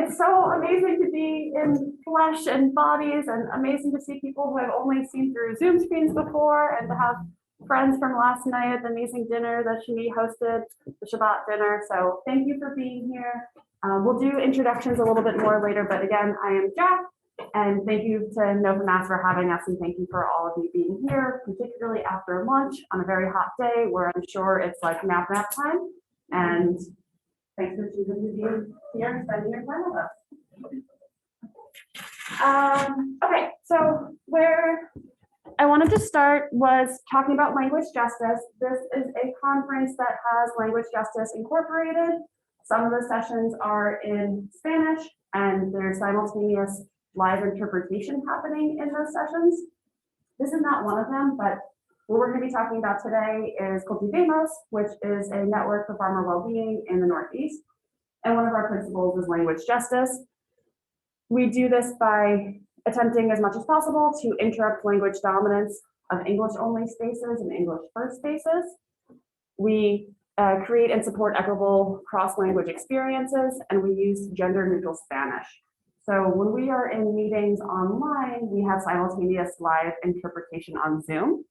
It's so amazing to be in flesh and bodies, and amazing to see people who I've only seen through Zoom screens before, and to have friends from last night at the amazing dinner that she hosted, the Shabbat dinner. So thank you for being here. We'll do introductions a little bit more later, but again, I am Jack, and thank you to NOFA for having us, and thank you for all of you being here, particularly after lunch on a very hot day where I'm sure it's like nap time. And thanks for choosing to be here and spending your time with us. Okay, so where I wanted to start was talking about language justice. This is a conference that has language justice incorporated. Some of the sessions are in Spanish, and there's simultaneous live interpretation happening in those sessions. This is not one of them, but what we're going to be talking about today is Cultivating, which is a network for farmer well-being in the Northeast. And one of our principles is language justice. We do this by attempting as much as possible to interrupt language dominance of English-only spaces and English-first spaces. We create and support equitable cross-language experiences, and we use gender-neutral Spanish. So when we are in meetings online, we have simultaneous live interpretation on Zoom.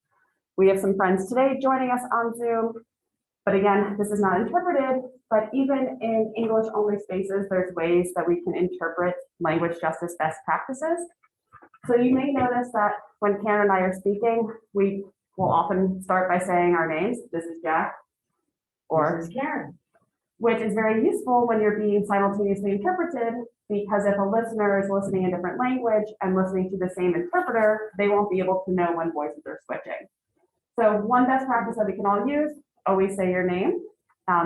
We have some friends today joining us on Zoom, but again, this is not interpreted, but even in English-only spaces, there's ways that we can interpret language justice best practices. So you may notice that when Karen and I are speaking, we will often start by saying our names. This is Jack, or this is Karen, which is very useful when you're being simultaneously interpreted, because if a listener is listening in a different language and listening to the same interpreter, they won't be able to know when voices are switching. So one best practice that we can all use, always say your name.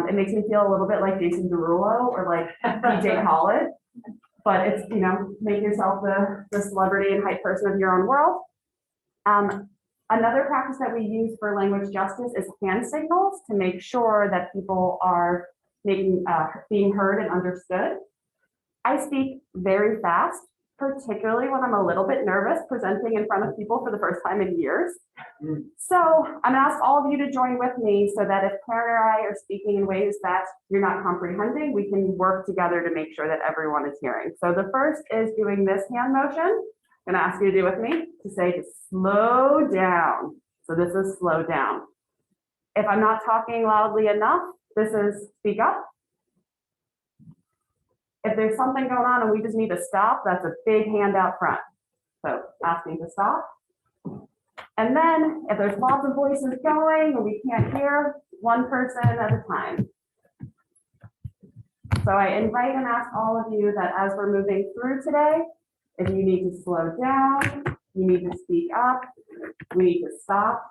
It makes me feel a little bit like Jason Derulo or like DJ Khaled, but it's, you know, make yourself the celebrity and hype person of your own world. Another practice that we use for language justice is hand signals to make sure that people are being heard and understood. I speak very fast, particularly when I'm a little bit nervous presenting in front of people for the first time in years. So I'm gonna ask all of you to join with me so that if Karen or I are speaking in ways that you're not comprehending, we can work together to make sure that everyone is hearing. So the first is doing this hand motion. I'm gonna ask you to do with me to say to slow down. So this is slow down. If I'm not talking loudly enough, this is speak up. If there's something going on and we just need to stop, that's a big hand out front. So asking to stop. And then if there's lots of voices going and we can't hear, one person at a time. So I invite and ask all of you that as we're moving through today, if you need to slow down, you need to speak up, we need to stop,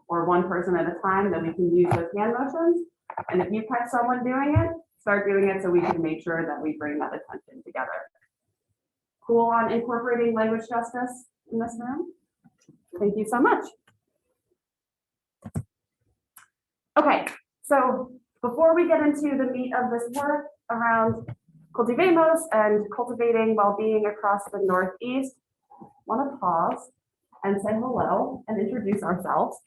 or one person at a time, that we can use those hand motions. And if you catch someone doing it, start doing it so we can make sure that we bring that attention together. Cool on incorporating language justice in this room? Thank you so much. Okay, so before we get into the meat of this work around Cultivemos and cultivating well-being across the Northeast, I want to pause and say hello and introduce ourselves.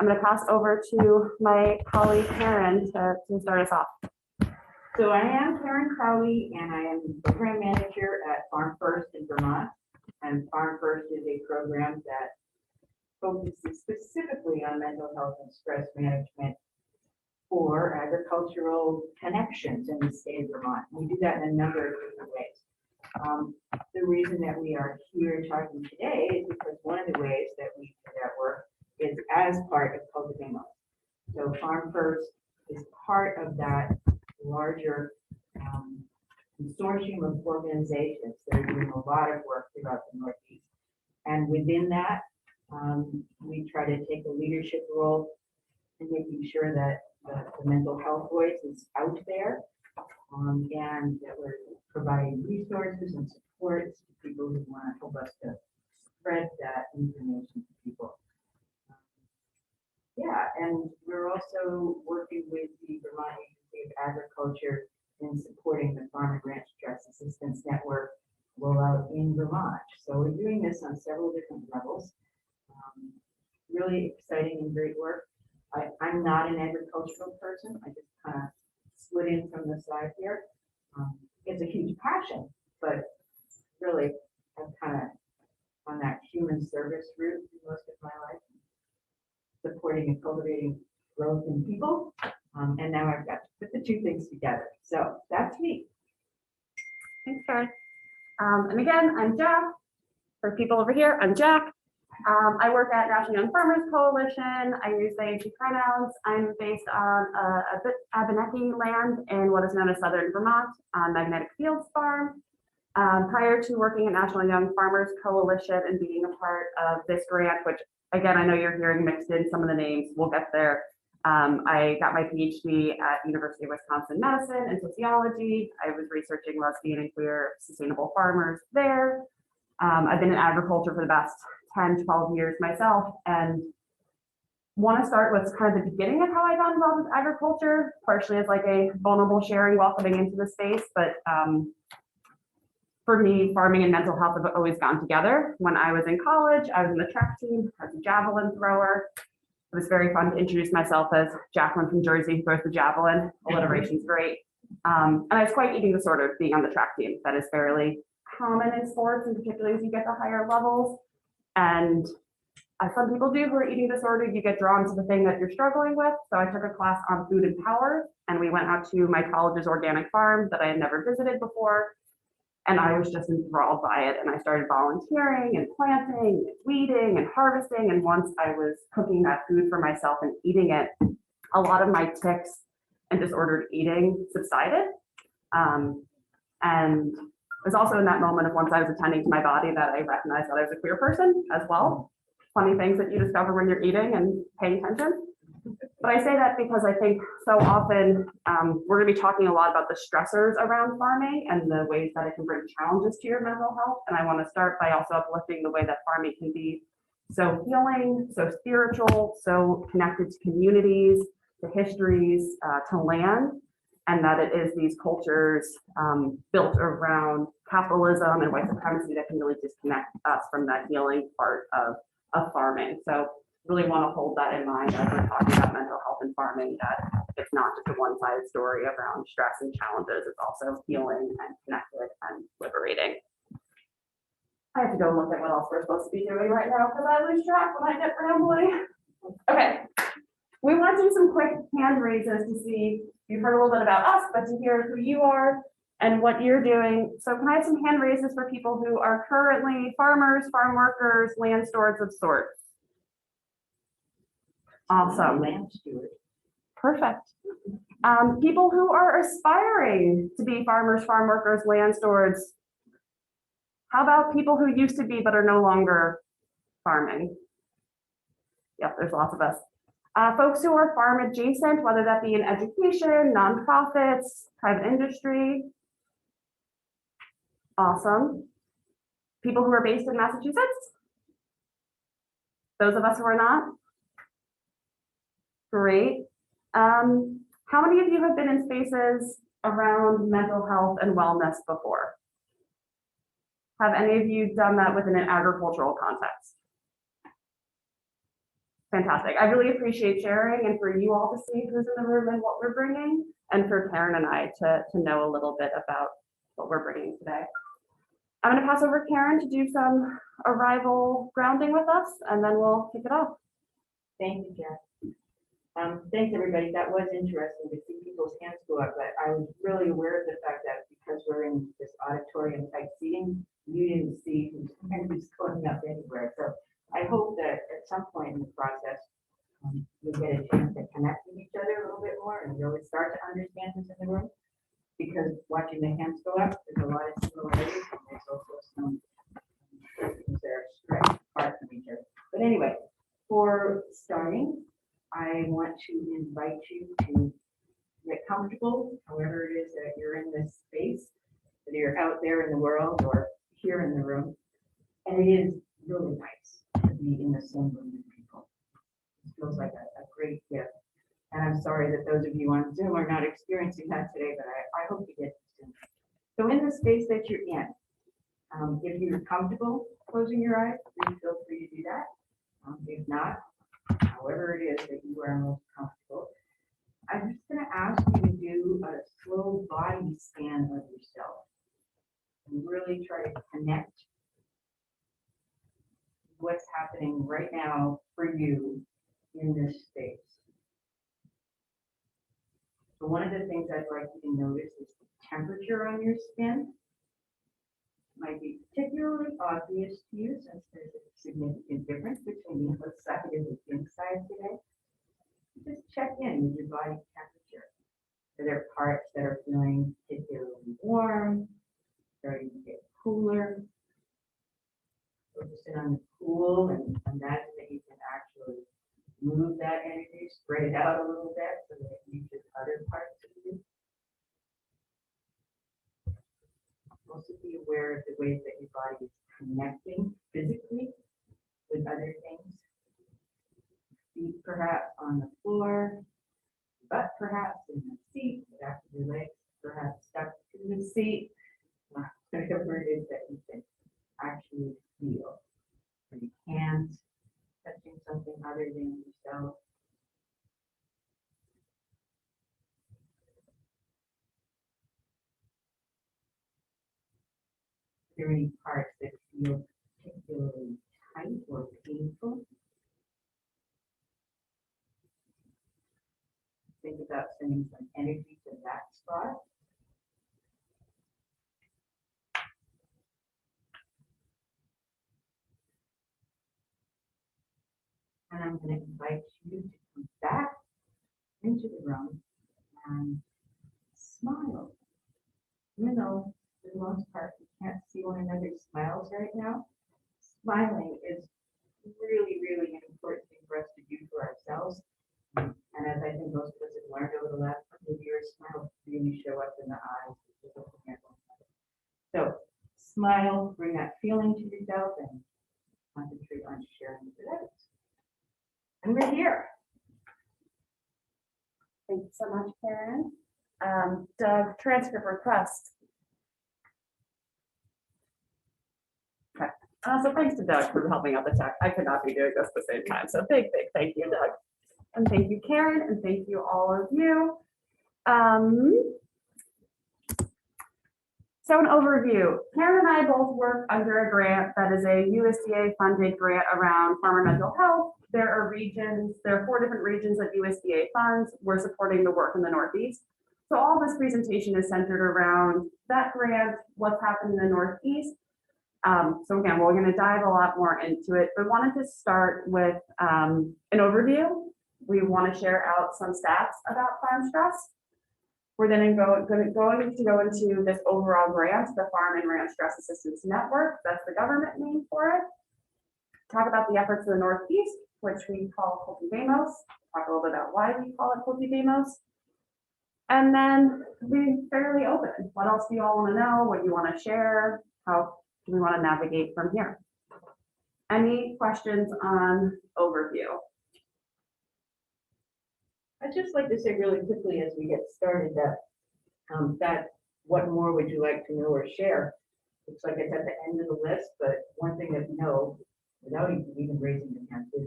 I'm going to pass over to my colleague Karen to start us off. So I am Karen Crowley, and I am the program manager at Farm First in Vermont. And Farm First is a program that focuses specifically on mental health and stress management for agricultural connections in the state of Vermont. We do that in a number of different ways. The reason that we are here talking today is because one of the ways that we do that work is as part of Cultivating. So Farm First is part of that larger consortium of organizations that are doing a lot of work throughout the Northeast. And within that, we try to take a leadership role in making sure that the mental health voice is out there, and that we're providing resources and supports to people who want to help us to spread that information to people. Yeah, and we're also working with the Vermont Agency of Agriculture in supporting the Farm and Ranch Stress Assistance Network rollout in Vermont. So we're doing this on several different levels. Really exciting and great work. I'm not an agricultural person. I just kind of slid in from the side here. It's a huge passion service route for most of my life, supporting and cultivating growth in people. And now I've got to put the two things together. So that's me. Thanks, Karen. And again, I'm Jack. For people over here, I'm Jack. I work at National Young Farmers Coalition. I use they and she pronouns. I'm based on a Abenaki land in what is known as Southern Vermont on Magnetic Fields Farm. Prior to working at National Young Farmers Coalition and being a part of this grant, which again, I know you're hearing mixed in some of the names, we'll get there. I got my PhD at University of Wisconsin-Madison in sociology. I was researching lesbian and queer sustainable farmers there. I've been in agriculture for the past 10, 12 years myself, and want to start with kind of the beginning of how I got involved with agriculture, partially as like a vulnerable sharing welcoming into the space, but for me, farming and mental health have always gone together. When I was in college, I was in the track team as a javelin thrower. It was very fun to introduce myself as Jacqueline from Jersey, who throws the javelin. Alliteration's great. And I was quite eating disordered being on the track team. That is fairly common in sports, and particularly as you get to higher levels. And as some people do who are eating disordered, you get drawn to the thing that you're struggling with. So I took a class on food and power, and we went out to my college's organic farm that I had never visited before. And I was just enthralled by it. And I started volunteering and planting, and weeding and harvesting. And once I was cooking that food for myself and eating it, a lot of my tics and disordered eating subsided. And it was also in that moment of once I was attending to my body that I recognized that I was a queer person as well. Funny things that you discover when you're eating and paying attention. But I say that because I think so often we're going to be talking a lot about the stressors around farming and the ways that it can bring challenges to your mental health. And I want to start by also uplifting the way that farming can be so healing, so spiritual, so connected to communities, to histories, to land, and that it is these cultures built around capitalism and white supremacy that can really disconnect us from that healing part of farming. So really want to hold that in mind as we're talking about mental health and farming, that it's not just a one-sided story around stress and challenges, it's also healing and connected and liberating. I have to go look at what else we're supposed to be doing right now because I lose track when I get rambling. Okay, we want to do some quick hand raises to see, you've heard a little bit about us, but to hear who you are and what you're doing. So can I have some hand raises for people who are currently farmers, farm workers, land stewards of sorts? Awesome. Land steward. Perfect. People who are aspiring to be farmers, farm workers, land stewards. How about people who used to be but are no longer farming? Yep, there's lots of us. Folks who are farm adjacent, whether that be in education, nonprofits, private industry. Awesome. People who are based in Massachusetts. Those of us who are not. Great. How many of you have been in spaces around mental health and wellness before? Have any of you done that within an agricultural context? Fantastic. I really appreciate sharing and for you all to see who's in the room and what we're bringing, and for Karen and I to know a little bit about what we're bringing today. I'm going to pass over Karen to do some arrival grounding with us, and then we'll kick it off. Thank you, Jack. Thanks, everybody. That was interesting to see people's hands go up, but I was really aware of the fact that because we're in this auditorium type seating, you didn't see who's going up anywhere. So I hope that at some point in the process, we get a chance to connect with each other a little bit more and really start to understand who's in the room. Because watching the hands go up, there's a lot of similarities, and there's also some things that are stretched apart from each other. But anyway, for starting, I want to invite you to get comfortable, however it is that you're in this space, whether you're out there in the world or here in the room. And it is really nice to be in the same room with people. It feels like a great gift. And I'm sorry that those of you on Zoom are not experiencing that today, but I hope you get to soon. So in the space that you're in, if you're comfortable closing your eyes, please feel free to do that. If not, however it is that you are most comfortable, I'm just going to ask you to do a slow body scan of yourself and really try to connect what's happening right now for you in this space. So one of the things I'd like you to notice is the temperature on your skin. Might be particularly obvious to you since there's a significant difference between the outside and the inside today. Just check in with your body temperature. Are there parts that are feeling particularly warm, starting to get cooler? Focus in on the cool and imagine that you can actually move that energy, spread it out a little bit so that it reaches other parts of you. Also be aware of the ways that your body is connecting physically with other things. Feet perhaps on the floor, butt perhaps in the seat, back of your legs perhaps stuck to the seat. Whatever it is that you can actually feel. Or your hands touching something other than yourself. Are there any parts that feel particularly tight or painful? Think about sending some energy to that spot. And I'm going to invite you to come back into the room and smile. Even though for the most part we can't see one another's smiles right now, smiling is really, really an important thing for us to do for ourselves. And as I think most of us have learned over the last couple of years, smiles really show up in the eyes. So smile, bring that feeling to yourself and concentrate on sharing with others. And we're here. Thank you so much, Karen. Doug, transcript request. Okay. So thanks to Doug for helping out the tech. I could not be doing this at the same time. So big thank you, Doug. And thank you, Karen, and thank you all of you. So an overview. Karen and I both work under a grant that is a USDA funded grant around farmer mental health. There are 4 different regions of USDA funds. We're supporting the work in the Northeast. So all this presentation is centered around that grant, what's happening in the Northeast. So again, we're going to dive a lot more into it, but wanted to start with an overview. We want to share out some stats about farm stress. We're then going to go into this overall grant, the Farm and Ranch Stress Assistance Network. That's the government name for it. Talk about the efforts of the Northeast, which we call Cultivating. Talk a little bit about why we call it Cultivating. And then be fairly open. What else do you all want to know? What do you want to share? How do we want to navigate from here? Any questions on overview? I'd just like to say really quickly as we get started that what more would you like to know or share? Looks like it's at the end of the list, but one thing that we know, without even raising the hand, is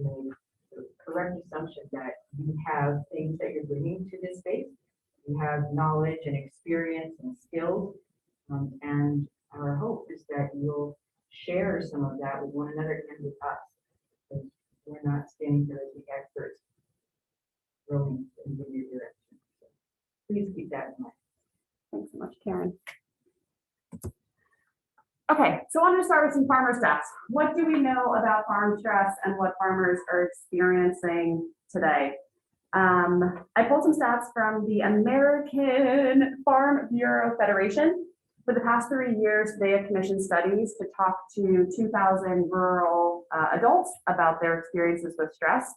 the correct assumption that you have things that you're bringing to this space. You have knowledge and experience and skills, and our hope is that you'll share some of that with one another and with us. Because we're not standing here as the experts rolling in your direction. So please keep that in mind. Thanks so much, Karen. Okay, so I want to start with some farmer stats. What do we know about farm stress and what farmers are experiencing today? I pulled some stats from the American Farm Bureau Federation. For the past 3 years, they have commissioned studies to talk to 2,000 rural adults about their experiences with stress,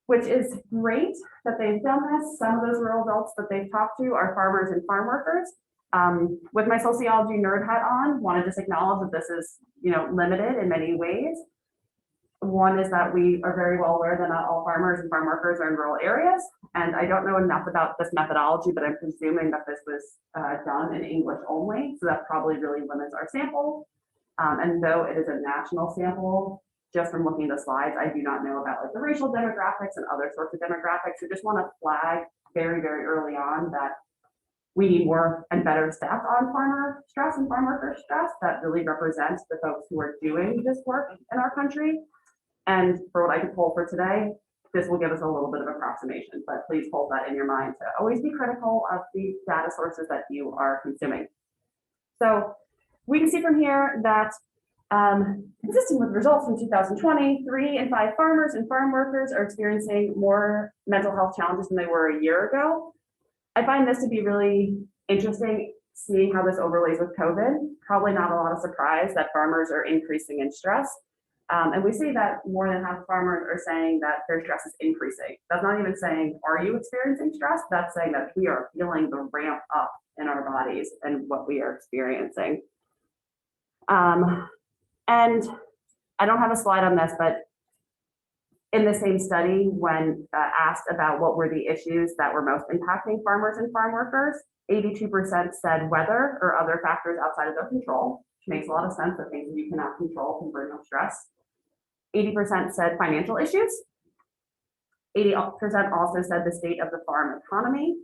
which is great that they've done this. Some of those rural adults that they've talked to are farmers and farm workers. With my sociology nerd hat on, want to just acknowledge that this is, limited in many ways. One is that we are very well aware that not all farmers and farm workers are in rural areas. And I don't know enough about this methodology, but I'm presuming that this was done in English only. So that probably really limits our sample. And though it is a national sample, just from looking at the slides, I do not know about like the racial demographics and other sorts of demographics. So just want to flag very, very early on that We need more and better stats on farmer stress and farm worker stress that really represents the folks who are doing this work in our country. And for what I could pull for today, this will give us a little bit of approximation, but please hold that in your mind to always be critical of the data sources that you are consuming. So we can see from here that consistent with results in 2020, 3 in 5 farmers and farm workers are experiencing more mental health challenges than they were a year ago. I find this to be really interesting, seeing how this overlays with COVID. Probably not a lot of surprise that farmers are increasing in stress. And we see that more than half farmers are saying that their stress is increasing. That's not even saying, are you experiencing stress? That's saying that we are feeling the ramp up in our bodies and what we are experiencing. And I don't have a slide on this, but in the same study, when asked about what were the issues that were most impacting farmers and farm workers, 82% said weather or other factors outside of their control, which makes a lot of sense that things you cannot control can bring up stress. 80% said financial issues. 80% also said the state of the farm economy.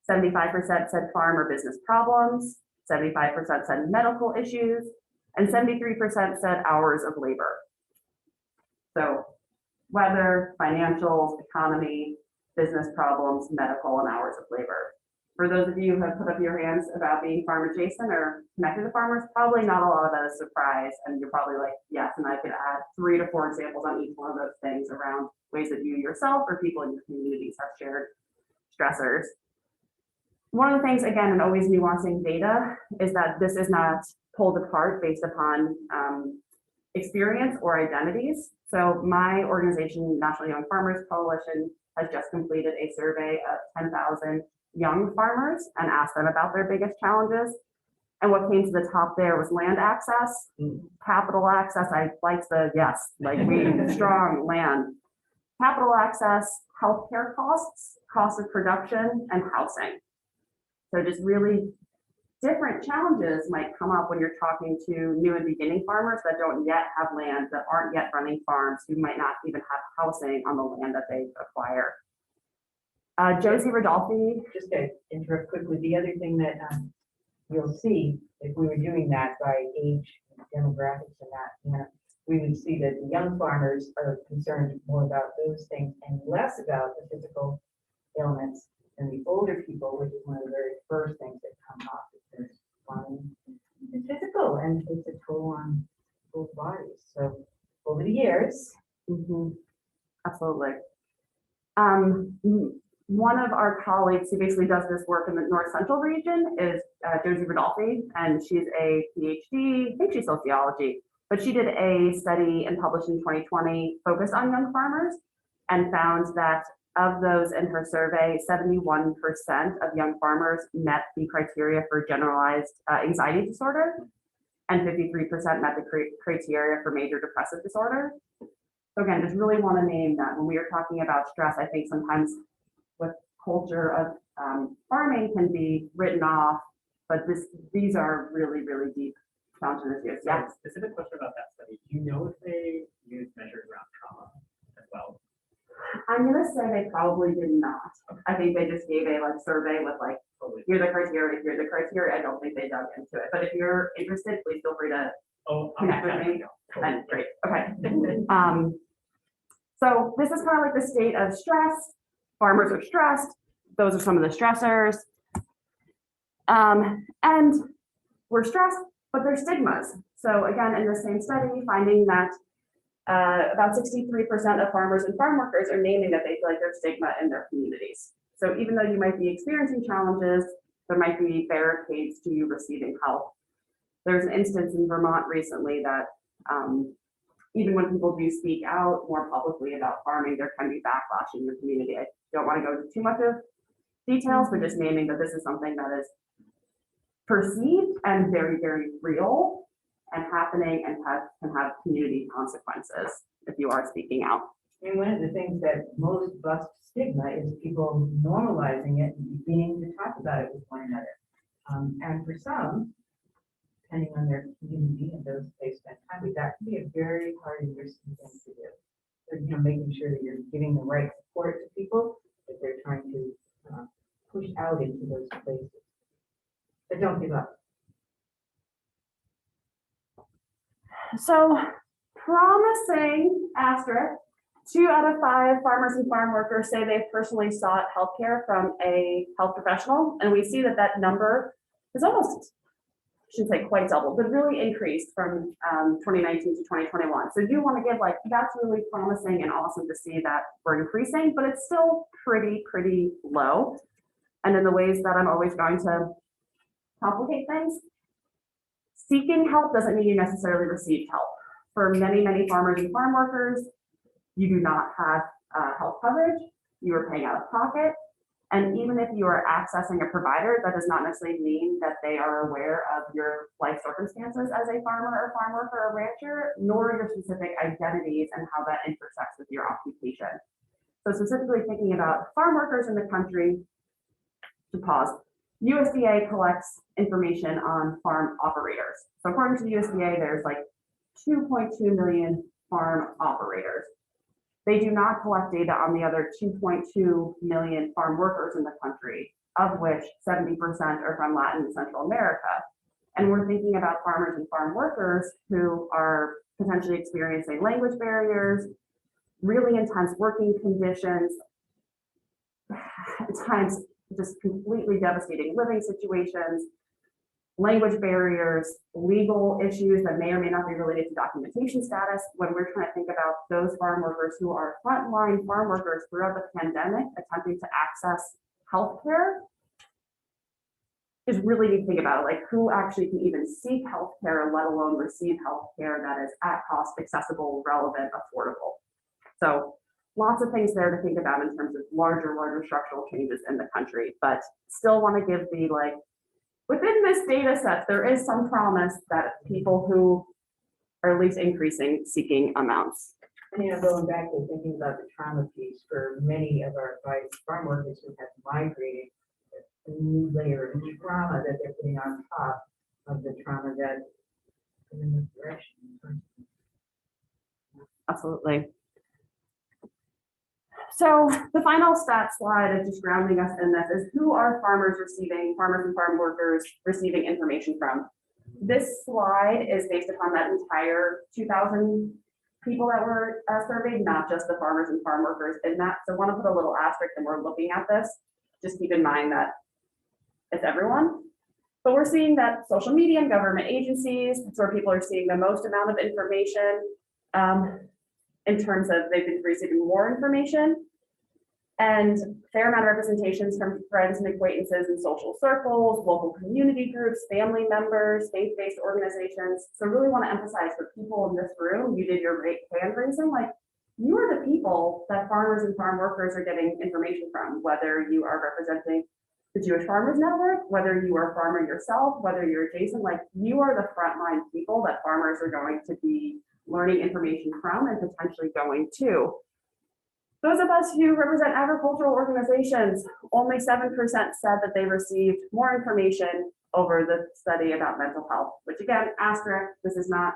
75% said farm or business problems. 75% said medical issues. And 73% said hours of labor. So weather, financials, economy, business problems, medical, and hours of labor. For those of you who have put up your hands about being farm adjacent or connected to farmers, probably not a lot of that is surprise. And you're probably like, yes, and I could add 3 to 4 examples on each one of those things around ways that you yourself or people in your communities have shared stressors. One of the things, again, and always nuancing data, is that this is not pulled apart based upon experience or identities. So my organization, National Young Farmers Coalition, has just completed a survey of 10,000 young farmers and asked them about their biggest challenges. And what came to the top there was land access, capital access. I liked the yes, like we strong land, capital access, healthcare costs, cost of production, and housing. So just really different challenges might come up when you're talking to new and beginning farmers that don't yet have land, that aren't yet running farms, who might not even have housing on the land that they acquire. Josie Rodolfi. Just to interrupt quickly, the other thing that you'll see if we were doing that by age demographics and that, we would see that the young farmers are concerned more about those things and less about the physical ailments than the older people, which is one of the very first things that come up. Because farming is physical and takes a toll on both bodies. So over the years, Absolutely. One of our colleagues who basically does this work in the North Central region is Josie Rodolfi, and she's a PhD, I think she's sociology, but she did a study and published in 2020 focused on young farmers and found that of those in her survey, 71% of young farmers met the criteria for generalized anxiety disorder, and 53% met the criteria for major depressive disorder. So again, just really want to name that when we are talking about stress, I think sometimes with culture of farming can be written off, but these are really, really deep challenges. Yeah. Specific question about that study. Do you know if they use measures around trauma as well? I'm gonna say they probably did not. I think they just gave a survey with here's the criteria, here's the criteria. I don't think they dug into it. But if you're interested, please feel free to connect with me. And great. Okay. So this is kind of like the state of stress. Farmers are stressed. Those are some of the stressors. And we're stressed, but there's stigmas. So again, in the same study, finding that about 63% of farmers and farm workers are naming that they feel like there's stigma in their communities. So even though you might be experiencing challenges, there might be barricades to you receiving help. There's an instance in Vermont recently that even when people do speak out more publicly about farming, there can be backlash in your community. I don't want to go into too much of details, but just naming that this is something that is perceived and very, very real and happening and can have community consequences if you are speaking out. I mean, one of the things that most bust stigma is people normalizing it and beginning to talk about it with one another. And for some, depending on their community and those they spend time with, that can be a very hard and risky thing to do. So, making sure that you're giving the right support to people that they're trying to push out into those places. But don't give up. So promising asterisk, 2 out of 5 farmers and farm workers say they've personally sought healthcare from a health professional. And we see that that number is almost, I shouldn't say quite doubled, but really increased from 2019 to 2021. So I do want to give like, that's really promising and awesome to see that we're increasing, but it's still pretty low. And in the ways that I'm always going to complicate things, seeking help doesn't mean you necessarily received help. For many farmers and farm workers, you do not have health coverage, you are paying out of pocket. And even if you are accessing a provider, that does not necessarily mean that they are aware of your life circumstances as a farmer or farm worker or rancher, nor your specific identities and how that intersects with your occupation. So specifically thinking about farm workers in the country, to pause, USDA collects information on farm operators. So according to the USDA, there's like 2.2 million farm operators. They do not collect data on the other 2.2 million farm workers in the country, of which 70% are from Latin and Central America. And we're thinking about farmers and farm workers who are potentially experiencing language barriers, really intense working conditions, at times just completely devastating living situations, language barriers, legal issues that may or may not be related to documentation status. When we're trying to think about those farm workers who are frontline farm workers throughout the pandemic, attempting to access healthcare, is really need to think about it, like who actually can even seek healthcare, let alone receive healthcare that is at cost, accessible, relevant, affordable. So lots of things there to think about in terms of larger structural changes in the country, but still want to give the like, within this data set, there is some promise that people who are at least increasing seeking amounts. And, going back to thinking about the trauma piece for many of our farm workers who have migrated, a new layer of trauma that they're putting on top of the trauma that in this direction. Absolutely. So the final stat slide is just grounding us in this is who are farmers and farm workers receiving information from. This slide is based upon that entire 2,000 people that were surveyed, not just the farmers and farm workers in that. So I want to put a little asterisk and we're looking at this. Just keep in mind that it's everyone. But we're seeing that social media and government agencies, that's where people are seeing the most amount of information. In terms of they've been receiving more information and fair amount of representations from friends and acquaintances in social circles, local community groups, family members, faith-based organizations. So really want to emphasize for people in this room, you did your hand raising, like you are the people that farmers and farm workers are getting information from, whether you are representing the Jewish Farmers Network, whether you are a farmer yourself, whether you're adjacent, like you are the frontline people that farmers are going to be learning information from and potentially going to. Those of us who represent agricultural organizations, only 7% said that they received more information over the study about mental health, which again, asterisk, this is not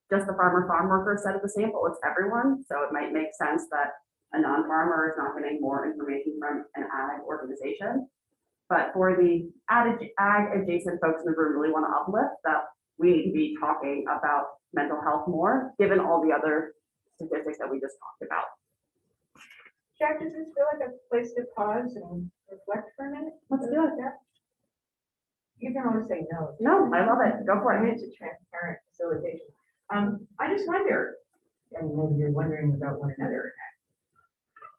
just the farm worker set of the sample, it's everyone. So it might make sense that a non-farmer is not getting more information from an ag organization. But for the ag adjacent folks in the room really want to uplift that we need to be talking about mental health more, given all the other statistics that we just talked about. Jack, does this feel like a place to pause and reflect for a minute? Let's do it. Yeah. You can always say no. No, I love it. Go for it. It's a transparent facilitation. I just wonder, and maybe you're wondering about one another,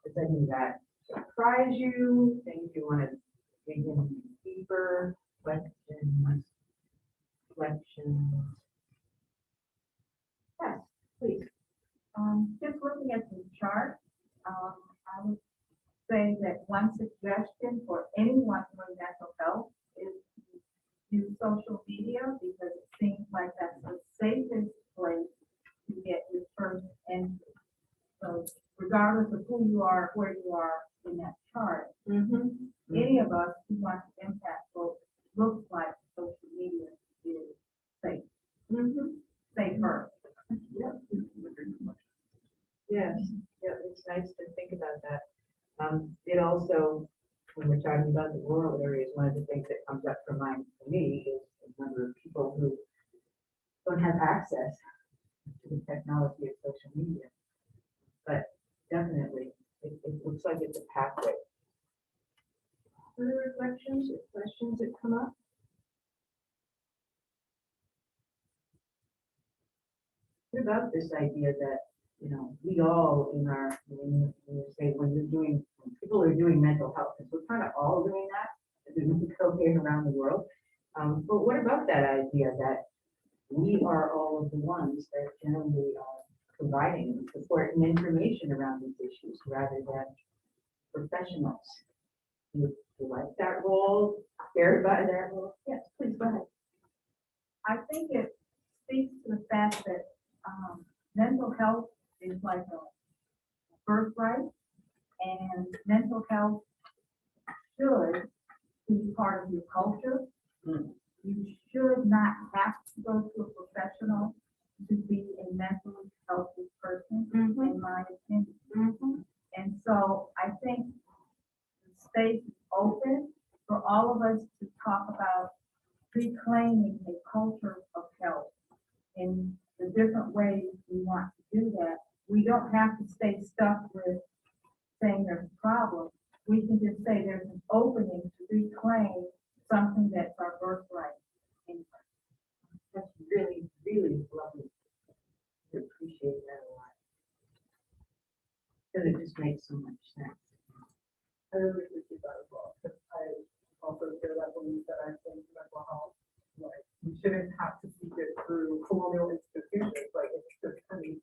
does any of that surprise you? Things you want to dig in deeper? Questions? Reflections? Yes, please. Just looking at the chart, I would say that one suggestion for anyone with mental health is to use social media because it seems like that's the safest place to get your first entry. So regardless of who you are, where you are in that chart, any of us who want to impact folks looks like social media is safe. Safer. Yes, yeah, it's nice to think about that. It also, when we're talking about the rural areas, one of the things that comes up for my for me is the number of people who don't have access to the technology of social media. But definitely, it looks like it's a pathway. Further reflections or questions that come up? What about this idea that, you know, we all in our, when people are doing mental health, because we're kind of all doing that, as we go here around the world. But what about that idea that we are all of the ones that generally are providing support and information around these issues rather than professionals? Do you like that role? Scared by that role? Yes, please go ahead. I think it speaks to the fact that mental health is like a birthright, and mental health should be part of your culture. You should not have to go to a professional to be a mentally healthy person, in my opinion. And so I think the space is open for all of us to talk about reclaiming a culture of health in the different ways we want to do that. We don't have to stay stuck with saying there's a problem. We can just say there's an opening to reclaim something that's our birthright. That's really, really lovely. I appreciate that a lot. Because it just makes so much sense. I really appreciate that as well, because I also share that belief that I think mental health, like, we shouldn't have to seek it through colonial institutions, like, it's just kind of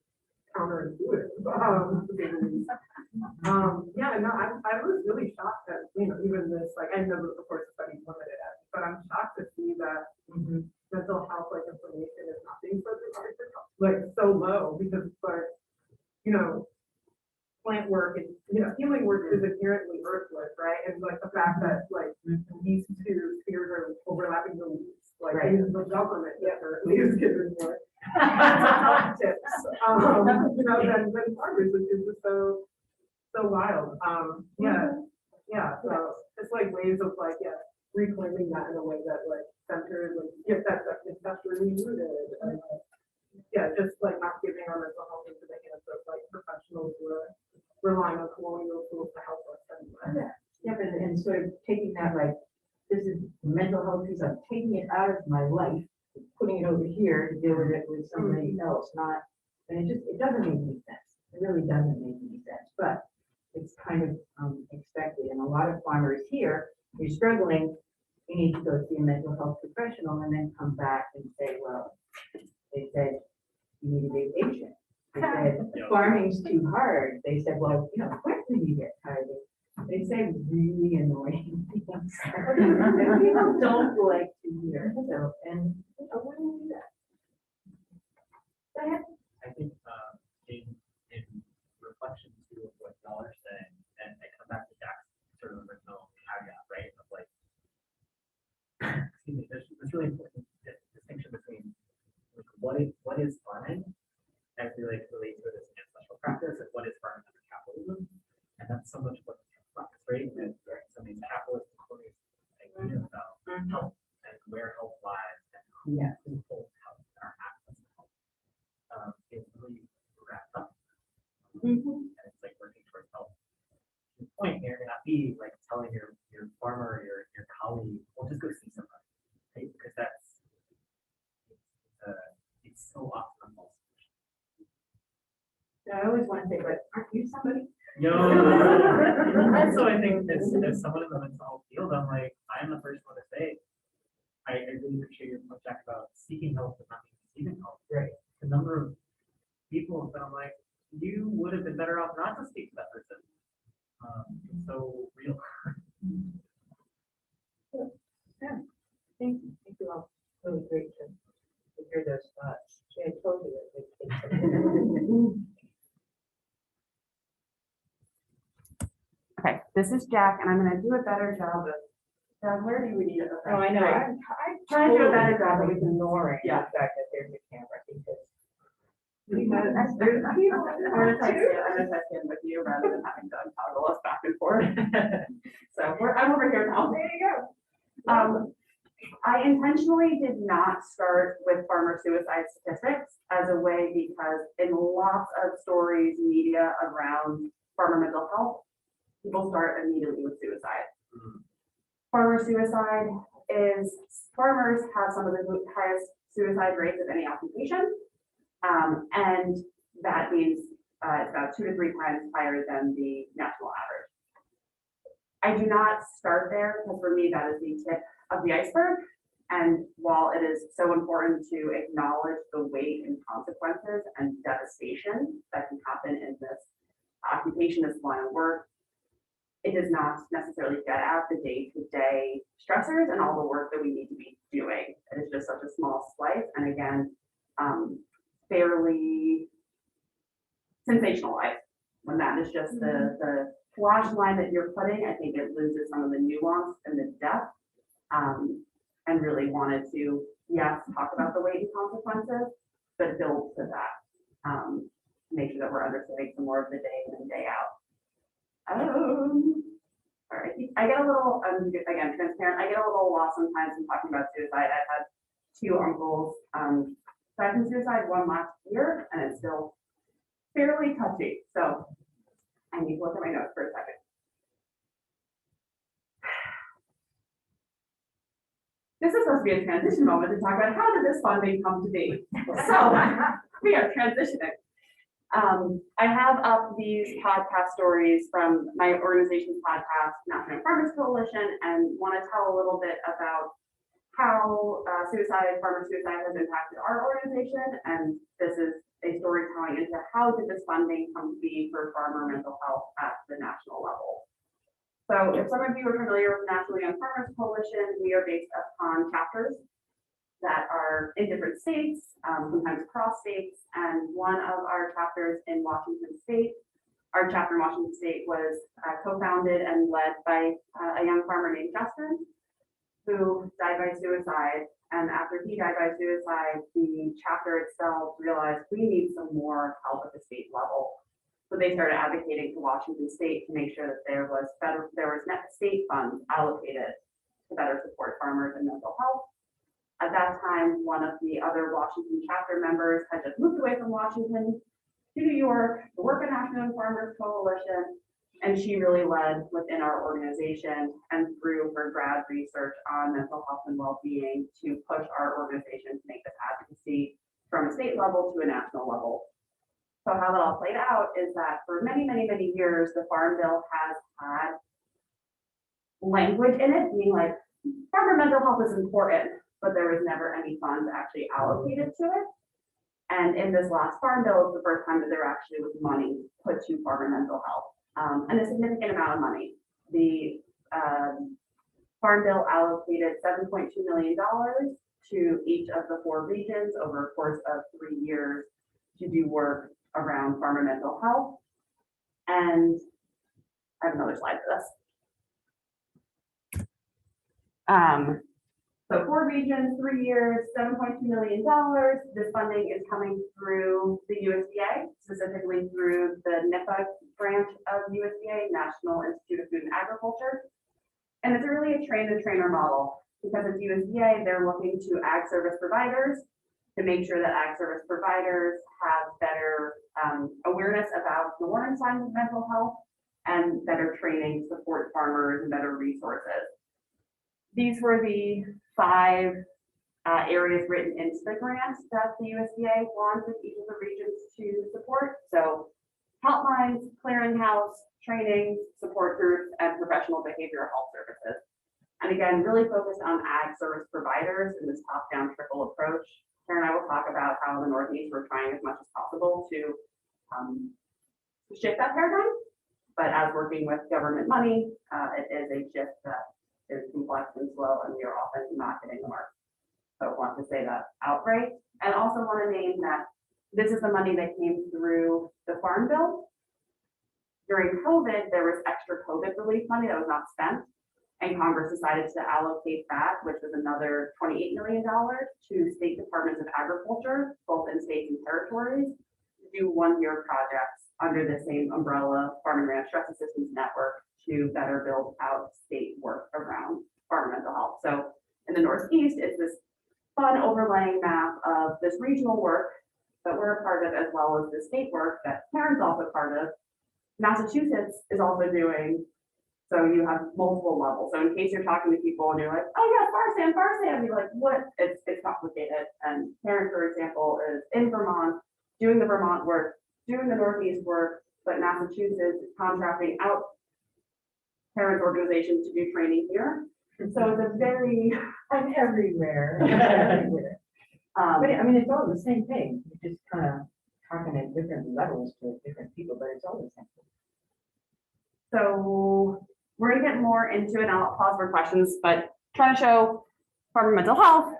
counterintuitive, to say the least. Yeah, no, I was really shocked that, you know, even this, like, I know, of course, the study's limited at, but I'm shocked to see that mental health, like, information is not being put in like, so low, because, like, you know, plant work and, you know, healing work is inherently earthwork, right? And like the fact that like these two spheres are overlapping the leaves, like the government definitely is giving more tips, you know, than farmers, which is just so wild. Yeah. So it's like ways of like, reclaiming that in a way that like centers, like, if that's really rooted. And, just like not giving our mental health into the hands of like professionals who are relying on colonial tools to help us. And sort of taking that, like, this is mental health piece, I'm taking it out of my life, putting it over here to deal with it with somebody else, not, and it doesn't make any sense. It really doesn't make any sense, but it's kind of expected. And a lot of farmers here, you're struggling, you need to go see a mental health professional and then come back and say, well, they said you need a vacation. They said farming's too hard. They said, well, you know, when do you get tired? They say really annoying things that people don't like to hear. So, and I wouldn't do that. Go ahead. I think in reflection to what y'all are saying, and I come back to Jack's sort of original caveat, right? Of like, excuse me, there's really important distinction between like what is farming as we like relate to this ancestral practice and what is farming under capitalism, and that's so much what reflects, right? And some of these capitalist employees think about health and where health lies and who holds health and our access to health. It's really wrapped up, and it's like working towards health. The point here may not be like telling your farmer or your colleague, well, just go see somebody, right? Because that's it's so often false. I always want to say, but aren't you somebody? Yo, and so I think as someone in the mental health field, I'm like, I'm the first one to say, I really appreciate your point, Jack, about seeking help but not receiving help. Right. The number of people that I'm like, you would have been better off not to speak to that person. It's so real. Yeah. Thank you all. Really great to hear those thoughts. I told you that. Okay, this is Jack, and I'm gonna do a better job of, where do we need it? Oh, I know. I'm trying to do a better job of ignoring the Yeah. fact that there's a camera because There's people, I'm gonna text in with you rather than having to toggle us back and forth. So I'm over here now. there you go. I intentionally did not start with farmer suicide statistics as a way because in lots of stories, media around farmer mental health, people start immediately with suicide. Farmer suicide is, farmers have some of the highest suicide rates of any occupation. And that means it's about 2 to 3 times higher than the national average. I do not start there because for me, that is the tip of the iceberg. And while it is so important to acknowledge the weight and consequences and devastation that can happen in this occupation, this line of work, it does not necessarily get at the day-to-day stressors and all the work that we need to be doing. It is just such a small slice, and again, fairly sensationalized. When that is just the flash line that you're putting, I think it loses some of the nuance and the depth. And really wanted to, yes, talk about the weight and consequences, but build to that. Make sure that we're understanding some more of the day in and day out. All right, I get a little, again, transparent. I get a little lost sometimes in talking about suicide. I've had 2 uncles die from suicide, 1 last year, and it's still fairly touchy. So I need to look at my notes for a second. This is supposed to be a transition moment to talk about how did this funding come to be. So we are transitioning. I have up these podcast stories from my organization's podcast, National Farmers Coalition, and want to tell a little bit about how farmer suicide has impacted our organization. And this is a storytelling into how did this funding come to be for farmer mental health at the national level. So if some of you are familiar with National Young Farmers Coalition, we are based upon chapters that are in different states, sometimes across states, and one of our chapters in Washington State, our chapter in Washington State was co-founded and led by a young farmer named Justin, who died by suicide. And after he died by suicide, the chapter itself realized we need some more help at the state level. So they started advocating to Washington State to make sure that there was net state funds allocated to better support farmers and mental health. At that time, one of the other Washington chapter members had just moved away from Washington to New York to work at National Farmers Coalition, and she really led within our organization and through her grad research on mental health and well-being to push our organization to make this advocacy from a state level to a national level. So how that all played out is that for many, many, many years, the Farm Bill has had language in it, being like, farmer mental health is important, but there was never any funds actually allocated to it. And in this last Farm Bill is the first time that there actually was money put to farmer mental health, and a significant amount of money. The Farm Bill allocated $7.2 million to each of the 4 regions over a course of 3 years to do work around farmer mental health. And I have another slide for this. So 4 regions, 3 years, $7.2 million. This funding is coming through the USDA, specifically through the NOFA branch of USDA, National Institute of Food and Agriculture. And it's really a train-the-trainer model because it's USDA, they're looking to ag service providers to make sure that ag service providers have better awareness about the warning signs of mental health and better training to support farmers and better resources. These were the 5 areas written into the grants that the USDA wanted each of the regions to support. So hotlines, clearinghouse, training, support groups, and professional behavioral health services. And again, really focused on ag service providers in this top-down trickle approach. Karen and I will talk about how in the Northeast we're trying as much as possible to shift that paradigm. But as working with government money, it is a shift that is complex and slow, and we are often not hitting the mark. So I want to say that outright, and also want to name that this is the money that came through the Farm Bill. During COVID, there was extra COVID relief money that was not spent, and Congress decided to allocate that, which was another $28 million to state departments of agriculture, both in states and territories, to do 1-year projects under the same umbrella Farm and Ranch Stress Assistance Network to better build out state work around farm mental health. So in the Northeast, it's this fun overlaying map of this regional work that we're a part of, as well as the state work that Karen's also part of. Massachusetts is also doing, so you have multiple levels. So in case you're talking to people and you're like, oh yeah, FRSAN, you're like, what? It's complicated. And Karen, for example, is in Vermont, doing the Vermont work, doing the Northeast work, but Massachusetts is contracting out Karen's organization to do training here. So it's a very, I'm everywhere. Everywhere. But I mean, it's all the same thing. You're just kind of talking at different levels to different people, but it's all the same thing. so we're gonna get more into it, and I'll pause for questions, but trying to show farmer mental health,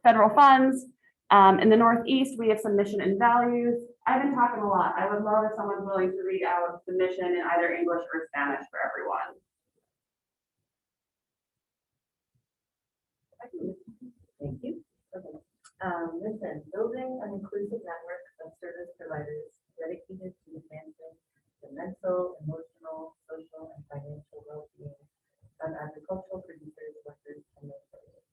federal funds. In the Northeast, we have some mission and values. I've been talking a lot. I would love if someone's willing to read out the mission in either English or Spanish for everyone. Thank you. Okay. Listen, building an inclusive network of service providers dedicated to advancing the mental, emotional, social, and financial well-being of agricultural producers, workers, and their families.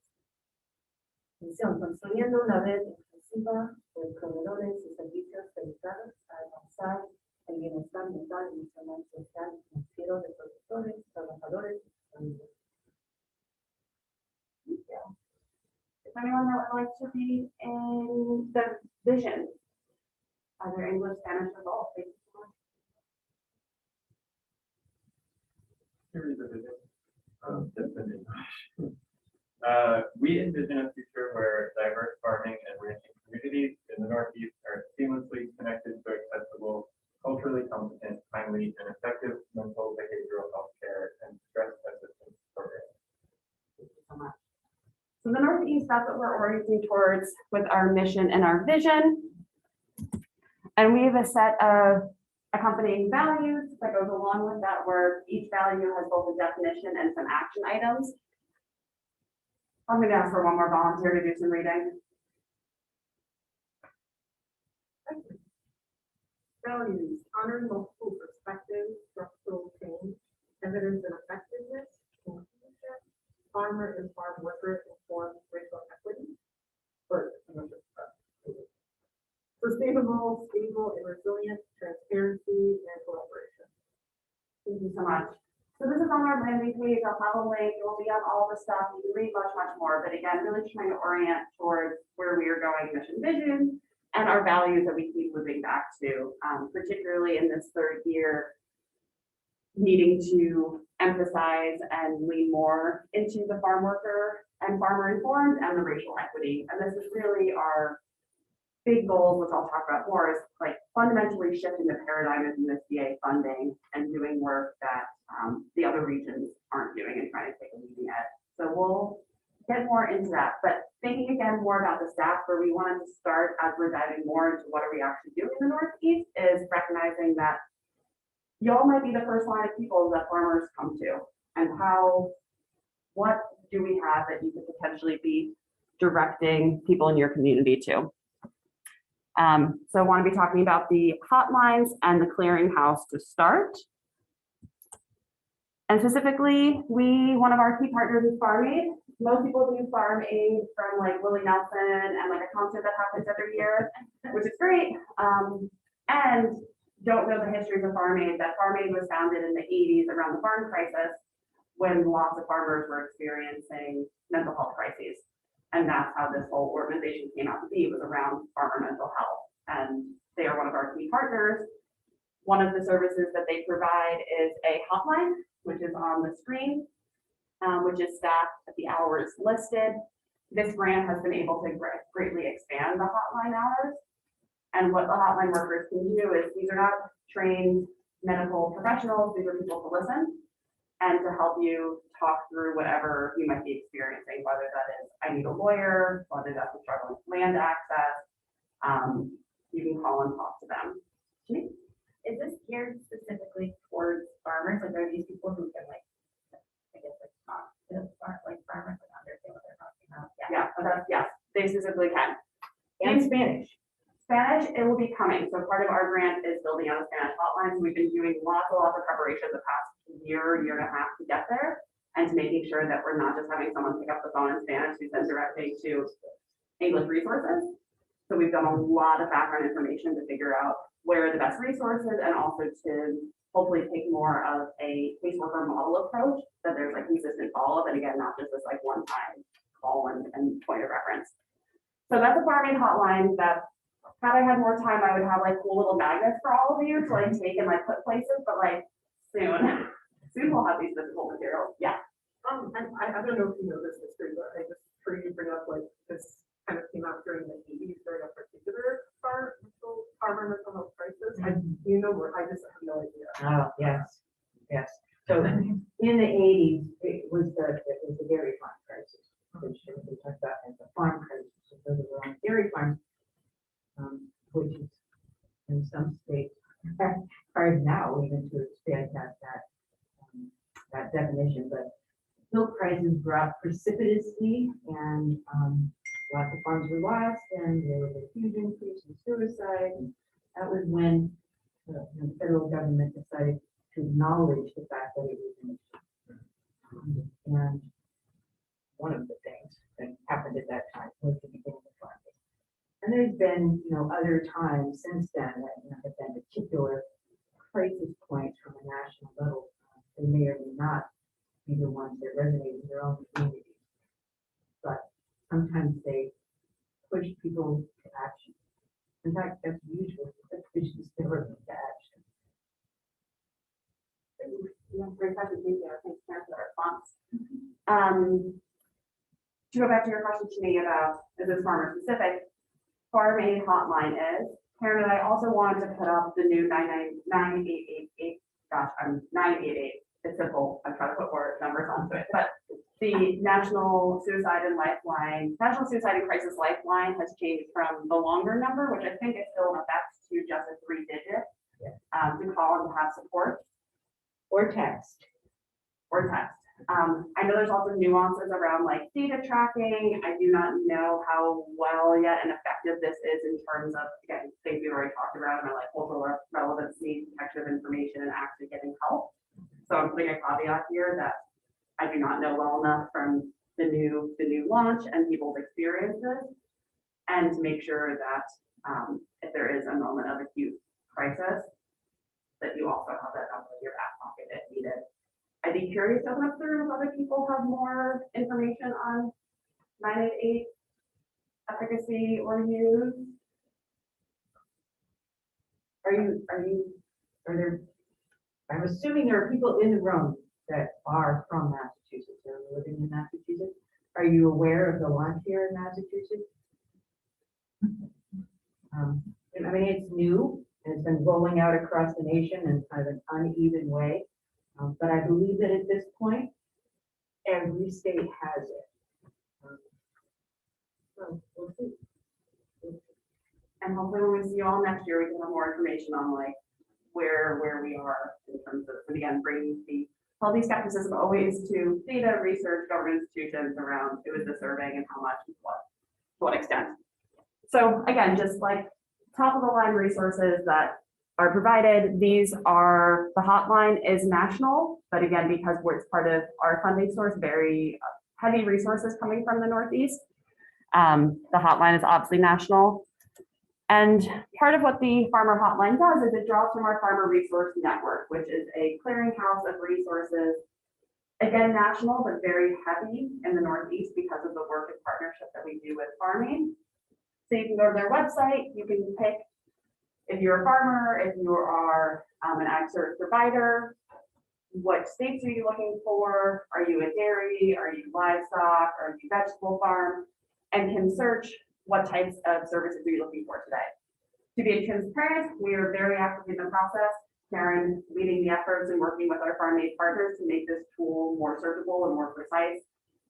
Misión, construyendo una red inclusiva de proveedores y servicios dedicados a avanzar el bienestar mental, emocional, social y financiero de productores, trabajadores y familias. Is anyone that would like to read in the vision? Either English, Spanish, or both? Thank you so much. We envision a future where diverse farming and ranching communities in the Northeast are seamlessly connected to accessible, culturally competent, timely, and effective mental behavioral health care and stress assistance programs. Thank you so much. So the Northeast, that's what we're orienting towards with our mission and our vision. And we have a set of accompanying values that goes along with that, where each value has both a definition and some action items. I'm going to ask for one more volunteer to do some reading. Values: honoring multiple perspectives, structural change, evidence and effectiveness, inclusion, farmer and farm worker informed racial equity, sustainable, stable, and resilient, transparency, and collaboration. Thank you so much. So this is on our landing page. I'll have a link. It will be on all the stuff. You can read much, much more. But again, really trying to orient towards where we are going, mission, vision, and our values that we keep moving back to, particularly in this third year, needing to emphasize and lean more into the farm worker and farmer informed and the racial equity. And this is really our big goals, which I'll talk about more, is like fundamentally shifting the paradigm of USDA funding and doing work that the other regions aren't doing and trying to take a leading edge. So we'll get more into that, but thinking again more about the staff, where we wanted to start as we're diving more into what are we actually doing in the Northeast, is recognizing that y'all might be the first line of people that farmers come to, and what do we have that you could potentially be directing people in your community to. So I want to be talking about the hotlines and the clearinghouse to start. And specifically, one of our key partners is Farm Aid. Most people do Farm Aid from like Willie Nelson and like a concert that happens every year, which is great. And don't know the histories of Farm Aid. That Farm Aid was founded in the 80s around the farm crisis, when lots of farmers were experiencing mental health crises. And that's how this whole organization came out to be, was around farmer mental health. And they are one of our key partners. One of the services that they provide is a hotline, which is on the screen, which is staffed at the hours listed. This grant has been able to greatly expand the hotline hours. And what the hotline workers can do is, these are not trained medical professionals, these are people to listen and to help you talk through whatever you might be experiencing, whether that is, I need a lawyer, whether that's a struggling with land access. You can call and talk to them. Is this geared specifically towards farmers? Like, are these people who can, like, I guess, like, talk to like farmers and understand what they're talking about? Yes, they specifically can. And Spanish. Spanish, it will be coming. So part of our grant is building out a Spanish hotline. So we've been doing lots of preparation the past year and a half to get there. and to making sure that we're not just having someone pick up the phone in Spanish who sends directly to English resources. So we've done a lot of background information to figure out where are the best resources and also to hopefully take more of a caseworker model approach, that there's like consistent follow-up, and again, not just this like one-time call and point of reference. So that's a farming hotline that, had I had more time, I would have like cool little magnets for all of you to like take and like put places, but like soon we'll have these physical materials. Yeah. And I don't know if you know this history, but I just for you to bring up like this kind of came out during the 80s during a particular farmer mental health crisis. You know where I just have no idea. Oh, yes, yes. So in the 80s, it was the dairy farm crisis, which we talked about as the farm crisis. So those were on dairy farms, which is in some states hard now even to expand that definition. But milk prices dropped precipitously, and lots of farms were lost, and there was a huge increase in suicide. And that was when the federal government decided to acknowledge the fact that it was an issue. And one of the things that happened at that time was the beginning of farming. And there's been, other times since then that have been particular crisis points from a national level. They may or may not be the ones that resonate in their own communities, but sometimes they push people to action. In fact, that's usually what pushes the government to action. Yeah, great question. Thank you. Thanks, Karen, for the response. To go back to your question to me about, is this farmer specific? Farm Aid hotline is. Karen and I also wanted to put up the new 98888. Gosh, 988. It's simple. I'm trying to put more numbers onto it, but the National Suicide and Crisis Lifeline has changed from the longer number, which I think is still in effect, to just a 3-digit, to call and have support. Or text. I know there's also nuances around like data tracking. I do not know how well yet and effective this is in terms of, again, things we've already talked about, like cultural relevancy, detection of information, and actually getting help. So I'm putting a caveat here that I do not know well enough from the new launch and people's experiences, and to make sure that if there is a moment of acute crisis, that you also have that number in your back pocket if needed. I'd be curious to open up the room if other people have more information on 988 efficacy or use. I'm assuming there are people in the room that are from Massachusetts or living in Massachusetts. Are you aware of the launch here in Massachusetts? It's new and it's been rolling out across the nation in kind of an uneven way. But I believe that at this point, every state has it. So we'll see. And hopefully when we see you all next year, we can have more information on like where we are in terms of, and again, bringing the healthy skepticism always to data, research, government institutions around who is the surveying and how much and to what extent. So again, just like top of the line resources that are provided. These are, the hotline is national, but again, because it's part of our funding source, very heavy resources coming from the Northeast. The hotline is obviously national. And part of what the Farmer Hotline does is it draws from our Farmer Resource Network, which is a clearinghouse of resources, again, national, but very heavy in the Northeast because of the work and partnership that we do with farming. So you can go to their website, you can pick if you're a farmer, if you are an ag service provider, what states are you looking for? Are you a dairy? Are you livestock? Are you vegetable farm? And can search what types of services are you looking for today. To be transparent, we are very active in the process. Karen leading the efforts and working with our farm aid partners to make this tool more searchable and more precise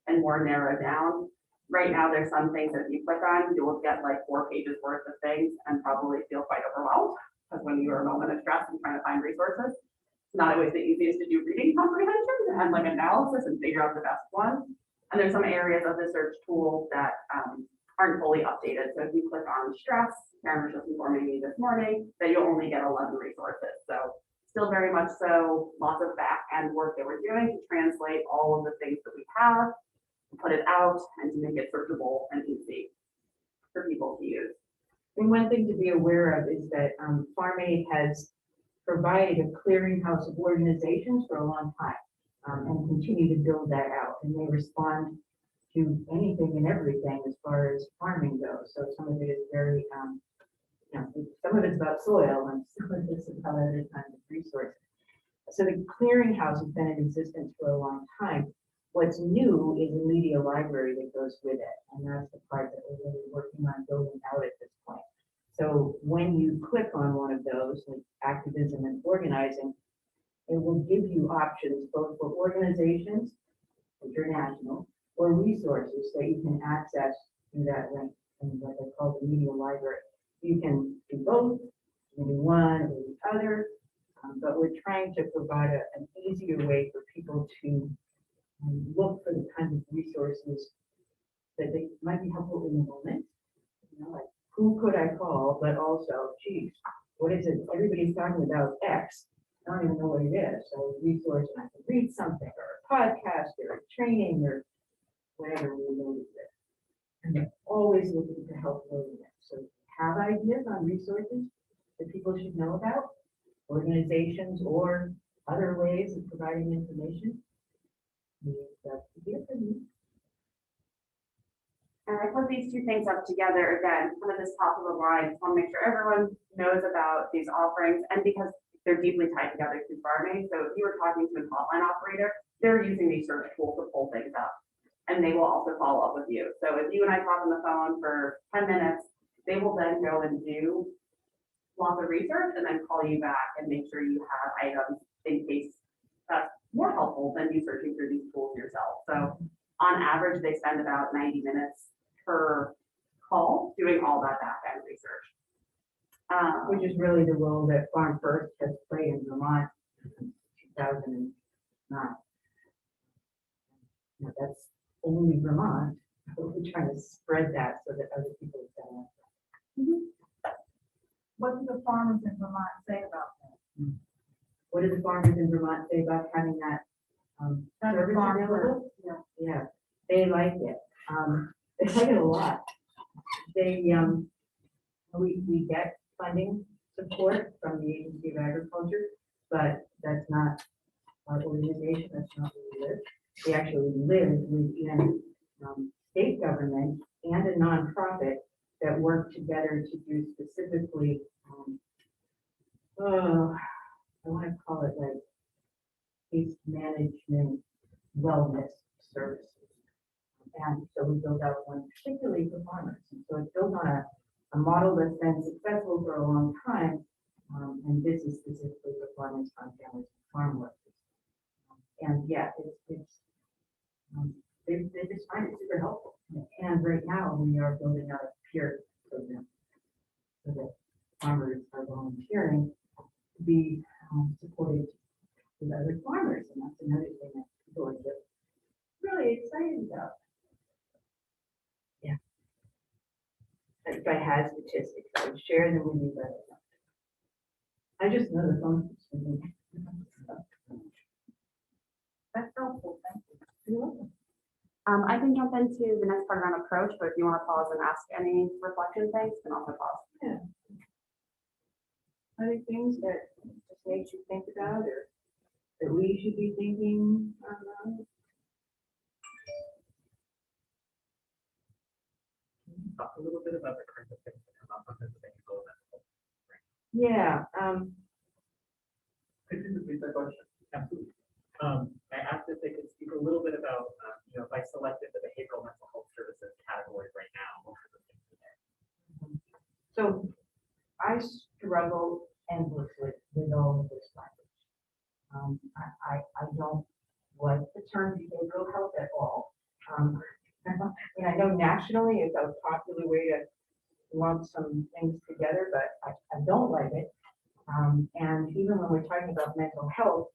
and more narrowed down. Right now, there's some things that if you click on, you will get like 4 pages worth of things and probably feel quite overwhelmed, because when you're in a moment of stress and trying to find resources, it's not always the easiest to do reading comprehension and like analysis and figure out the best one. And there's some areas of the search tool that aren't fully updated. So if you click on stress, Karen was just informing me this morning that you'll only get 11 resources. So still very much so lots of back end work that we're doing to translate all of the things that we have, put it out, and to make it searchable and easy for people to use. And one thing to be aware of is that FarmAid has provided a clearinghouse of organizations for a long time and continue to build that out. And they respond to anything and everything as far as farming goes. So some of it is very, some of it's about soil and some of it's about other kinds of resources. So the clearinghouse has been in existence for a long time. What's new is a media library that goes with it. And that's the part that we're really working on building out at this point. So when you click on one of those, like activism and organizing, it will give you options both for organizations, international, or resources that you can access through that link and what they call the media library. You can do both, you can do one or the other, but we're trying to provide an easier way for people to look for the kinds of resources that they might be helpful in the moment. Like who could I call, but also, geez, what is it? Everybody's talking about X. I don't even know what it is. So resource, and I can read something, or a podcast, or a training, or whatever we loaded it. And they're always looking to help loading it. So have ideas on resources that people should know about, organizations or other ways of providing information. We'd love to hear from you. And I put these two things up together again, kind of this top of the line. Just want to make sure everyone knows about these offerings, and because they're deeply tied together through farming. So if you were talking to a hotline operator, they're using these search tools to pull things up, and they will also follow up with you. So if you and I talk on the phone for 10 minutes, they will then go and do lots of research and then call you back and make sure you have items in case that's more helpful than you searching through these tools yourself. So on average, they spend about 90 minutes per call doing all that back-end research. Which is really the role that Farm First has played in Vermont since 2009. Now, that's only Vermont, but we're trying to spread that so that other people can. What do the farmers in Vermont say about that? What do the farmers in Vermont say about having that service available? Yeah, they like it. They like it a lot. They we get funding support from the Agency of Agriculture, but that's not our organization. That's not where we live. We actually live within state government and a nonprofit that work together to do specifically. I want to call it like case management wellness services. And so we built out one particularly for farmers. And so it's built on a model that's been successful for a long time. And this is specifically for farmers, farm families, and farm workers. And yeah, they just find it super helpful. And right now we are building out a peer program so that farmers are volunteering to be supported with other farmers. And that's another thing that people are just really excited about. Yeah. If I had statistics, I would share them with you, but I just know the phone keeps ringing. That's helpful, thank you. You're welcome. I can jump into the next part around approach, but if you want to pause and ask any reflection things, then also pause. Yeah. Other things that just made you think about or that we should be thinking about? Talk a little bit about the kinds of things that come up on this thing. Yeah. Could you repeat that question? Absolutely. I asked if they could speak a little bit about, if I selected the behavioral mental health services category right now, what are the things in there? So I struggle endlessly with all of this language. I don't like the term behavioral health at all. And I know nationally it's a popular way to lump some things together, but I don't like it. And even when we're talking about mental health,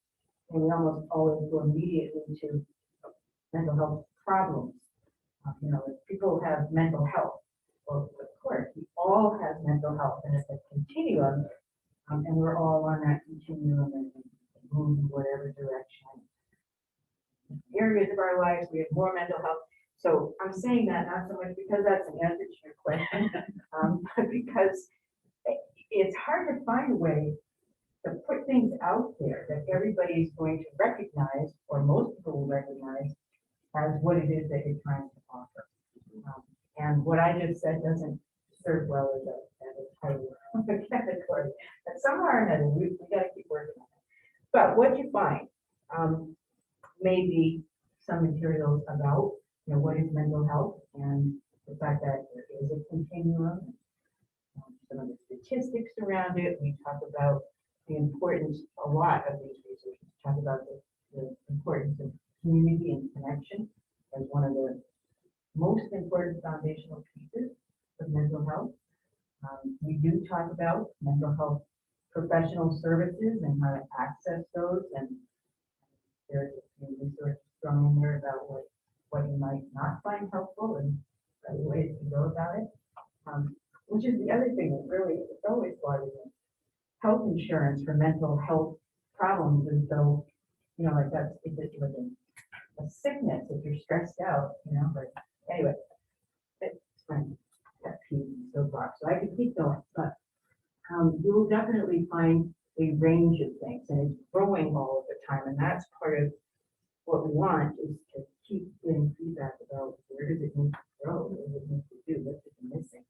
and we almost always go immediately to mental health problems. If people have mental health, well, of course, we all have mental health, and it's a continuum. And we're all on that continuum and move in whatever direction. Areas of our lives, we have more mental health. So I'm saying that not so much because that's an answer to your question, but because it's hard to find a way to put things out there that everybody is going to recognize, or most people will recognize, as what it is that you're trying to offer. And what I just said doesn't serve well as a title category. And somewhere or another, we got to keep working on it. But what you find, maybe some materials about, what is mental health and the fact that there is a continuum, some of the statistics around it. We talk about the importance, a lot of these researchers talk about the importance of community and connection as one of the most important foundational pieces of mental health. We do talk about mental health professional services and how to access those, and there's a few resources thrown in there about what you might not find helpful and other ways to go about it. Which is the other thing that really, it's always bothers me. Health insurance for mental health problems, and so, like that's, it's like a sickness if you're stressed out, but anyway, it's fine. That piece is so far, so I could keep going, but you will definitely find a range of things, and it's growing all of the time, and that's part of what we want, is to keep getting feedback about where does it need to grow, what does it need to do, what's it missing.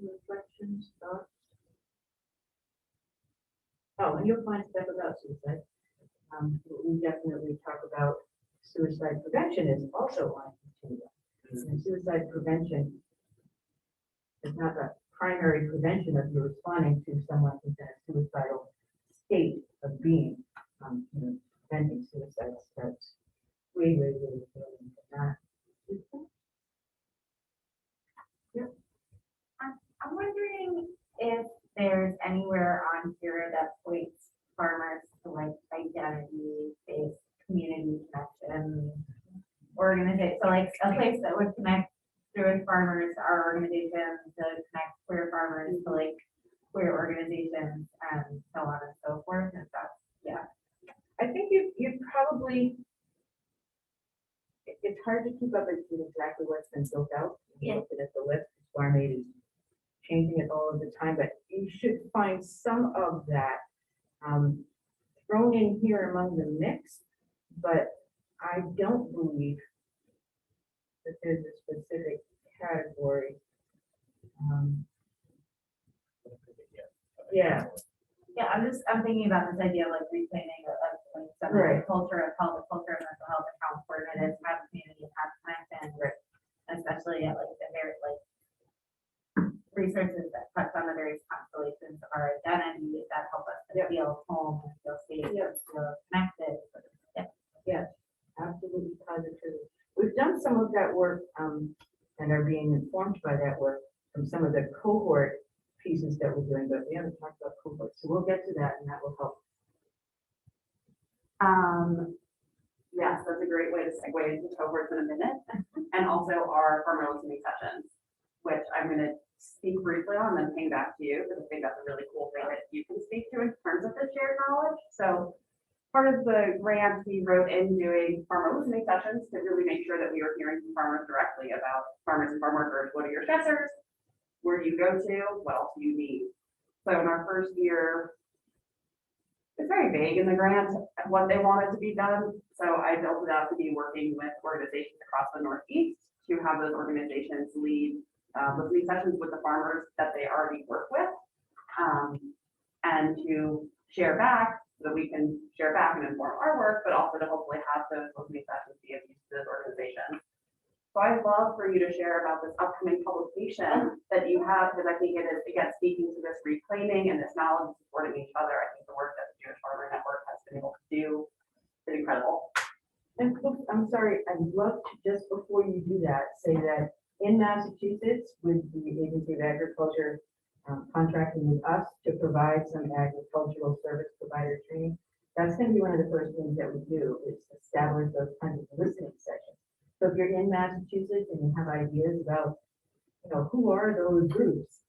Reflections, thoughts? Oh, and you'll find stuff about suicide. We definitely talk about suicide prevention is also on continuum. And suicide prevention is not the primary prevention of you responding to someone who's in a suicidal state of being. Preventing suicide starts way earlier than that. I'm wondering if there's anywhere on here that points farmers to like identity-based community connection organization. So like a place that would connect Jewish farmers, our organization, to connect queer farmers to like queer organizations and so on and so forth. And that's, yeah. I think you probably, it's hard to keep up with exactly what's been built out. Yeah. Looking at the list, Farm Aid is changing it all of the time, but you should find some of that thrown in here among the mix, but I don't believe that there's a specific category. Yeah. Yeah, I'm thinking about this idea of like reclaiming of like some of the culture of health, the culture of mental health, and how important it is to have community and have connection, especially at like the very like resources that touch on the various constellations of our identity that help us to feel home and feel safe and feel connected. Yeah, absolutely, positively. We've done some of that work and are being informed by that work from some of the cohort pieces that we're doing, but we haven't talked about cohorts, so we'll get to that, and that will help. Yes, that's a great way to segue into cohorts in a minute, and also our farmer listening sessions, which I'm going to speak briefly on, and then ping back to you, because I think that's a really cool thing that you can speak to in terms of the shared knowledge. So part of the grant we wrote in doing farmer listening sessions to really make sure that we were hearing from farmers directly about farmers and farm workers. What are your stressors? Where do you go to? What else do you need? So in our first year, it's very vague in the grant what they wanted to be done. So I built it out to be working with organizations across the Northeast to have those organizations lead listening sessions with the farmers that they already work with, and to share back so that we can share back and inform our work, but also to hopefully have those listening sessions be of use to those organizations. So I'd love for you to share about this upcoming publication that you have, because I think it is, again, speaking to this reclaiming and this knowledge and supporting each other. I think the work that the Jewish Farmer Network has been able to do is incredible. And I'm sorry, I'd love to, just before you do that, say that in Massachusetts, with the Agency of Agriculture contracting with us to provide some agricultural service provider training, that's going to be one of the first things that we do, is establish those kinds of listening sessions. So if you're in Massachusetts and you have ideas about, who are those groups?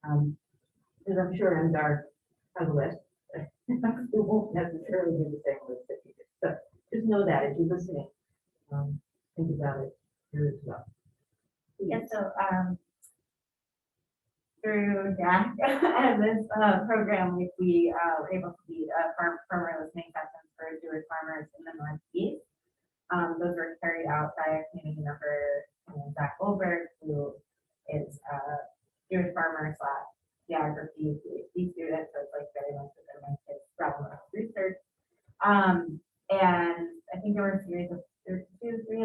Because I'm sure MDR has a list. It won't necessarily be the same list that you did. So just know that if you're listening, think about it here as well. Yeah, so, through Jack and this program, we were able to lead farmer listening sessions for Jewish farmers in the Northeast. Those were carried out by a community member, Zach Goldberg, who is a Jewish farmer / geography PhD student, so it's like very much within my kids' realm of research. And I think there were a series of 2-3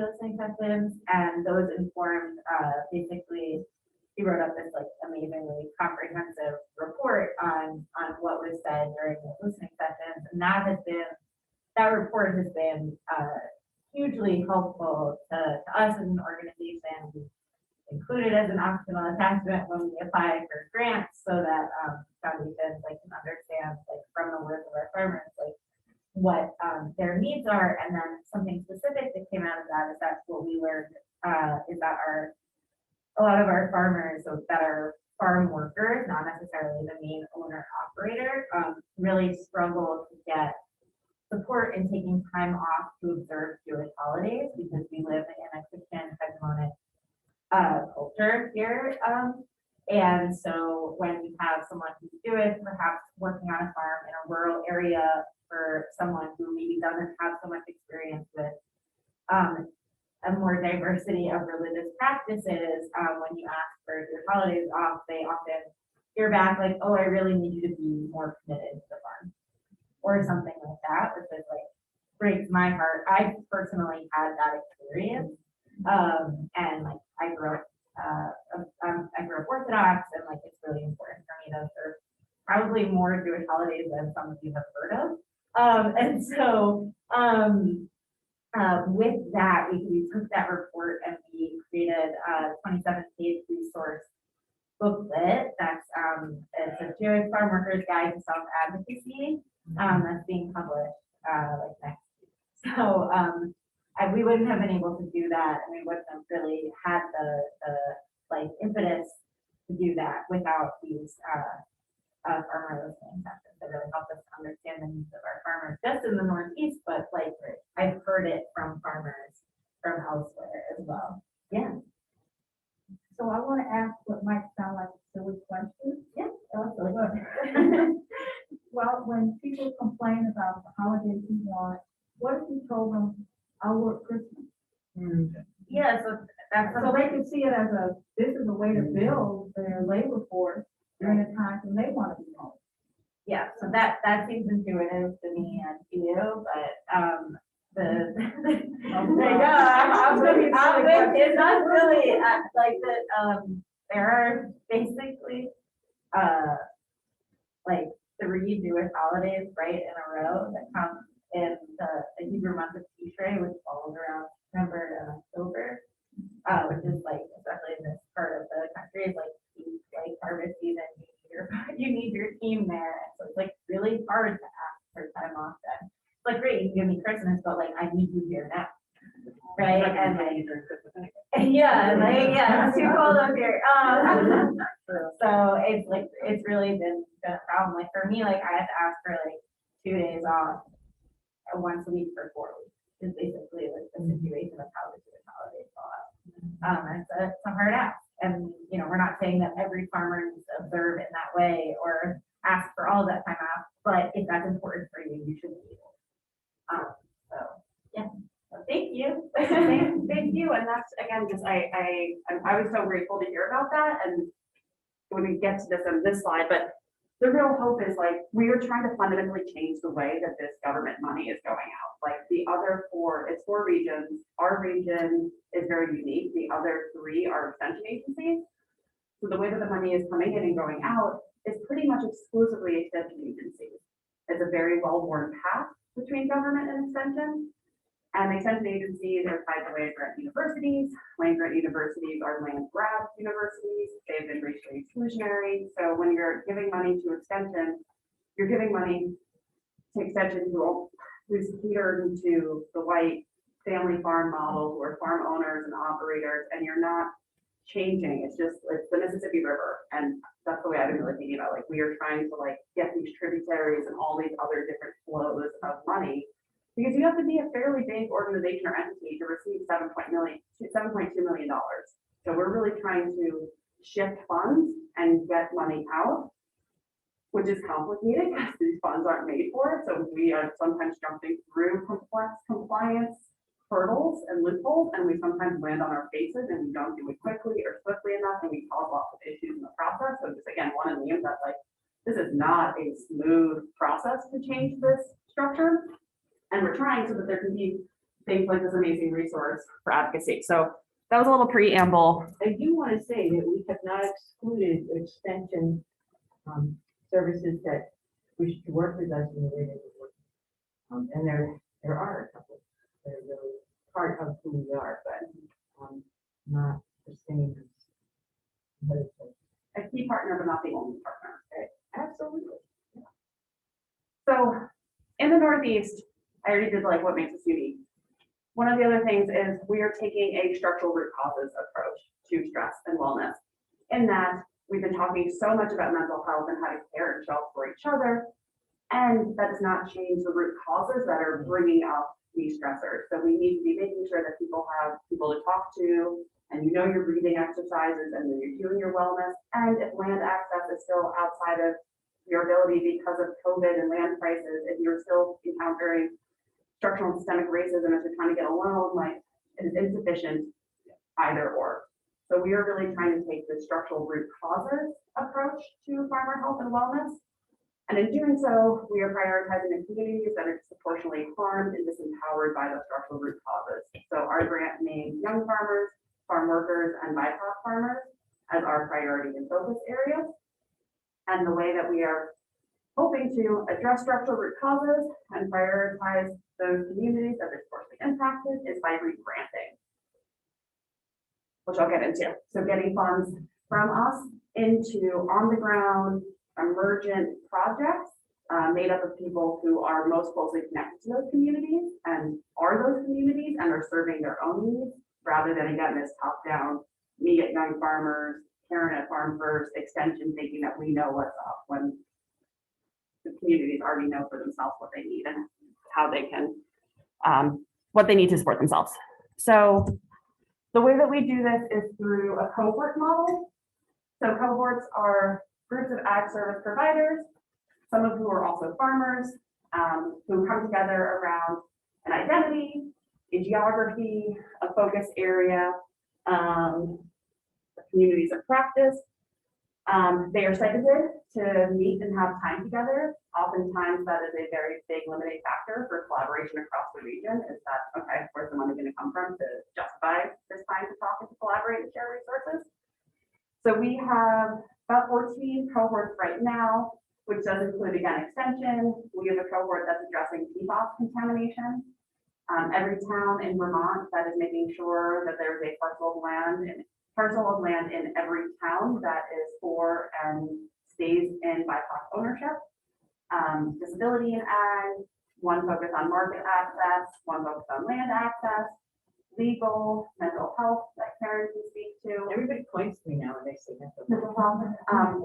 listening sessions, and those informed basically. He wrote up this like amazingly comprehensive report on what was said during the listening sessions, and that report has been hugely helpful to us as an organization. We include it as an optional attachment when we apply for grants, so that foundations can understand from the work of our farmers what their needs are, and then something specific that came out of that is that what we learned is that a lot of our farmers that are farm workers, not necessarily the main owner operator, really struggle to get support in taking time off to observe Jewish holidays, because we live in a Christian hegemonic culture here. And so when you have someone who's Jewish, perhaps working on a farm in a rural area, for someone who maybe doesn't have so much experience with a more diversity of religious practices, when you ask for your holidays off, they often hear back like, oh, I really need you to be more committed to the farm, or something like that, which is breaks my heart. I personally had that experience, and I grew up Orthodox, and it's really important for me to observe probably more Jewish holidays than some of you have heard of, and so. With that, we took that report and we created a 27-page resource booklet that's it's a Jewish farm workers guide to self-advocacy that's being published next week. So we wouldn't have been able to do that, and we wouldn't have really had the impetus to do that without these farmer listening sessions that really help us understand the needs of our farmers, just in the Northeast, but I've heard it from farmers from elsewhere as well. Yeah. So I want to ask what might sound like a silly question. Yeah. Well, when people complain about the holidays we want, what if you told them, I'll work Christmas? Yeah, so that's So they can see it as this is a way to build their labor force during the times when they want to be home. yeah, so that seems intuitive to me and to you, but there you go. I'm with it's not really there are basically 3 Jewish holidays right in a row that come in the Hebrew month of Tishrei, which falls around September and October, which is especially in this part of the country, is harvest season. You need your team there, and so it's really hard to ask for time off. Then great, you can give me Christmas, but I need you here now, right? And it's too cold up here. So it's really been a problem. For me, I have to ask for 2 days off once a week for 4 weeks. Is basically the situation of how the Jewish holidays fall out. It's a hard ask, and we're not saying that every farmer needs to observe in that way or ask for all of that time off, but if that's important for you, you should be able. So yeah. So thank you. Thank you, and that's again just I was so grateful to hear about that, and when we get to this on this slide, but the real hope is we are trying to fundamentally change the way that this government money is going out. The other 4, it's 4 regions. Our region is very unique. The other 3 are extension agencies. So the way that the money is coming in and going out is pretty much exclusively extension agencies. It's a very well-worn path between government and extension. And extension agencies are tied to land-grant universities. Land-grant universities are land-grab universities. They've been racially exclusionary. So when you're giving money to extension, you're giving money to extension who's catered to the white family farm model who are farm owners and operators, and you're not changing. It's just, it's the Mississippi River. And that's the way I've been really thinking about, like, we are trying to like get these tributaries and all these other different flows of money. Because you have to be a fairly big organization or entity to receive $7.2 million. So we're really trying to shift funds and get money out, which is complicated because these funds aren't made for it. So we are sometimes jumping through complex compliance hurdles and loopholes, and we sometimes land on our faces and we don't do it quickly or swiftly enough, and we cause lots of issues in the process. So just again, one of the things that like, this is not a smooth process to change this structure. And we're trying so that there can be things like this amazing resource for advocacy. So that was a little preamble. I do want to say that we have not excluded extension services that wish to work with us in the way that we work. And there are a couple that are really part of who we are, but not the same as A key partner, but not the only partner. absolutely. So in the Northeast, I already did like what makes us unique. One of the other things is we are taking a structural root causes approach to stress and wellness. In that we've been talking so much about mental health and how to care and show up for each other. And that does not change the root causes that are bringing up these stressors. So we need to be making sure that people have people to talk to, and you know your breathing exercises, and then you're doing your wellness. And if land access is still outside of your ability because of COVID and land prices, if you're still encountering structural and systemic racism as you're trying to get a loan, like it is insufficient either or. So we are really trying to take the structural root causes approach to farmer health and wellness. And in doing so, we are prioritizing the communities that are disproportionately harmed and disempowered by the structural root causes. So our grant named young farmers, farm workers, and BIPOC farmers as our priority and focus areas. And the way that we are hoping to address structural root causes and prioritize those communities that are disproportionately impacted is by regranting, which I'll get into. So getting funds from us into on-the-ground emergent projects made up of people who are most closely connected to those communities and are serving their own needs, rather than again this top-down, me at Young Farmers, Karen at Farm First, extension thinking that we know what's up when the communities already know for themselves what they need and how they can, what they need to support themselves. So the way that we do this is through a cohort model. So cohorts are groups of ag service providers, some of who are also farmers, who come together around an identity, a geography, a focus area, communities of practice. They are cited to meet and have time together. Oftentimes that is a very big limiting factor for collaboration across the region, is that, okay, where's the money going to come from to justify this time to talk and to collaborate and share resources? So we have about 14 cohorts right now, which does include, again, extension. We have a cohort that's addressing PFAS contamination. Every town in Vermont that is making sure that there's a parcel of land in every town that is for and stays in BIPOC ownership. Disability in ag, one focus on market access, one focus on land access, legal, mental health that Karen can speak to. Everybody points to me now when they say Mental health.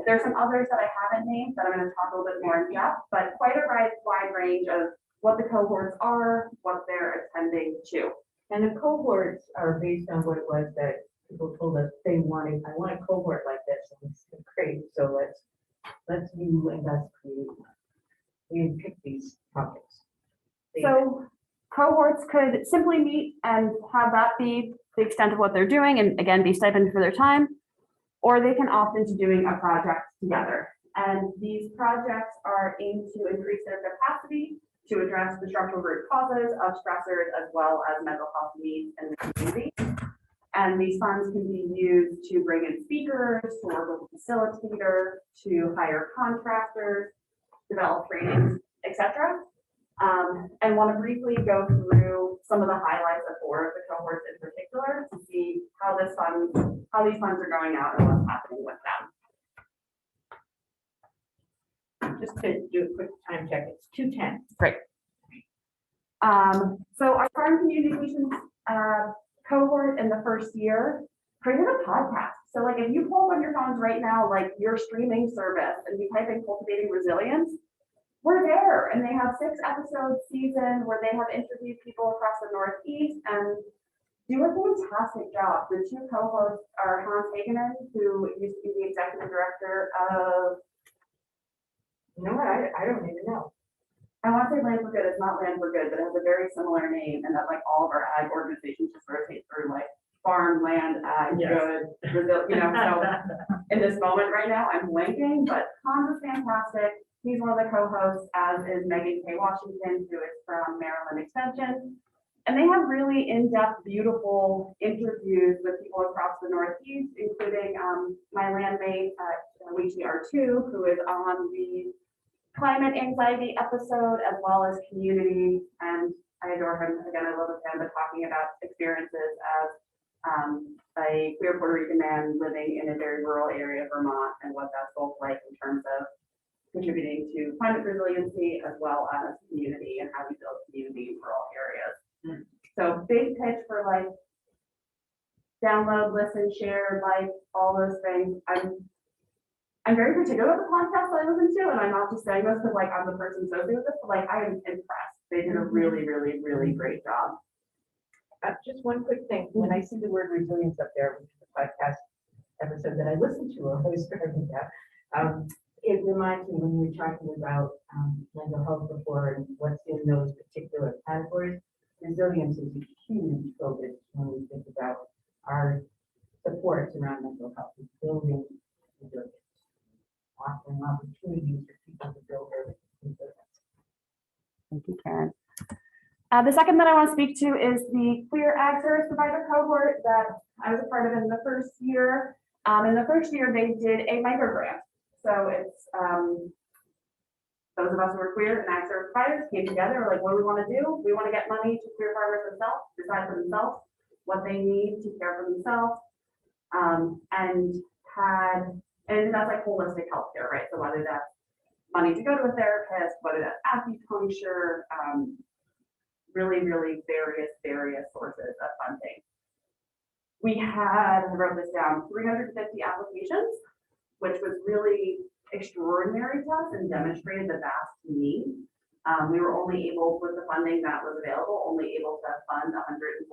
There's some others that I haven't named that I'm going to talk a little bit more in depth, but quite a wide range of what the cohorts are, what they're attending to. And the cohorts are based on what it was that people told us they wanted. I want a cohort like this, and it's great. So let's you and us create. We pick these topics. So cohorts could simply meet and have that be the extent of what they're doing, and again, be stipend for their time, or they can opt into doing a project together. And these projects are aimed to increase their capacity to address the structural root causes of stressors as well as mental health needs in the community. And these funds can be used to bring in speakers, to work with a facilitator, to hire contractors, develop trainings, etc. And want to briefly go through some of the highlights of 4 of the cohorts in particular to see how these funds are going out and what's happening with them. Just to do a quick time check, it's 2:10. Great. So our farm communications cohort in the first year created a podcast. So like if you pull up on your phones right now, like your streaming service and you type in Cultivating Resilience, we're there. And they have 6 episode season where they have interviewed people across the Northeast and do a fantastic job. The 2 co-hosts are Hans Hageman, who used to be the executive director of, You know what, I don't even know. I want to say Land for Good, it's not Land for Good, but it has a very similar name, and that like all of our ag organizations just rotate through like farm, land, ag, Yes. good, Brazil, you know, so in this moment right now, I'm blanking, but Hans is fantastic. He's one of the co-hosts, as is Megan K. Washington, who is from Maryland Extension. And they have really in-depth, beautiful interviews with people across the Northeast, including my landmate, Wichi R2, who is on the climate anxiety episode, as well as community. And I adore him. Again, I love him, but talking about experiences as a queer Puerto Rican man living in a very rural area of Vermont and what that's both like in terms of contributing to climate resiliency as well as community and how we build community in rural areas. So big pitch for like download, listen, share, like all those things. I'm very particular with the podcast I listen to, and I'm not just saying this because like I'm the person associated with this, but like I am impressed. They did a really, really, really great job. Just one quick thing, when I see the word resilience up there, which is a podcast episode that I listened to, I was starting that. It reminds me when you were talking about mental health before and what's in those particular categories. Resilience is a huge focus when we think about our supports around mental health, is building resilience, offering opportunities for people to build their resilience. Thank you, Karen. The second that I want to speak to is the queer ag service provider cohort that I was a part of in the first year. In the first year, they did a micro grant. So it's those of us who are queer and ag service providers came together, like, what do we want to do? We want to get money to queer farmers themselves, decide for themselves what they need to care for themselves. And that's like holistic healthcare, right? So whether that's money to go to a therapist, whether that's acupuncture, really, really various sources of funding. We had, I wrote this down, 350 applications, which was really extraordinary to us and demonstrated the vast need. We were only able, with the funding that was available, only able to fund 145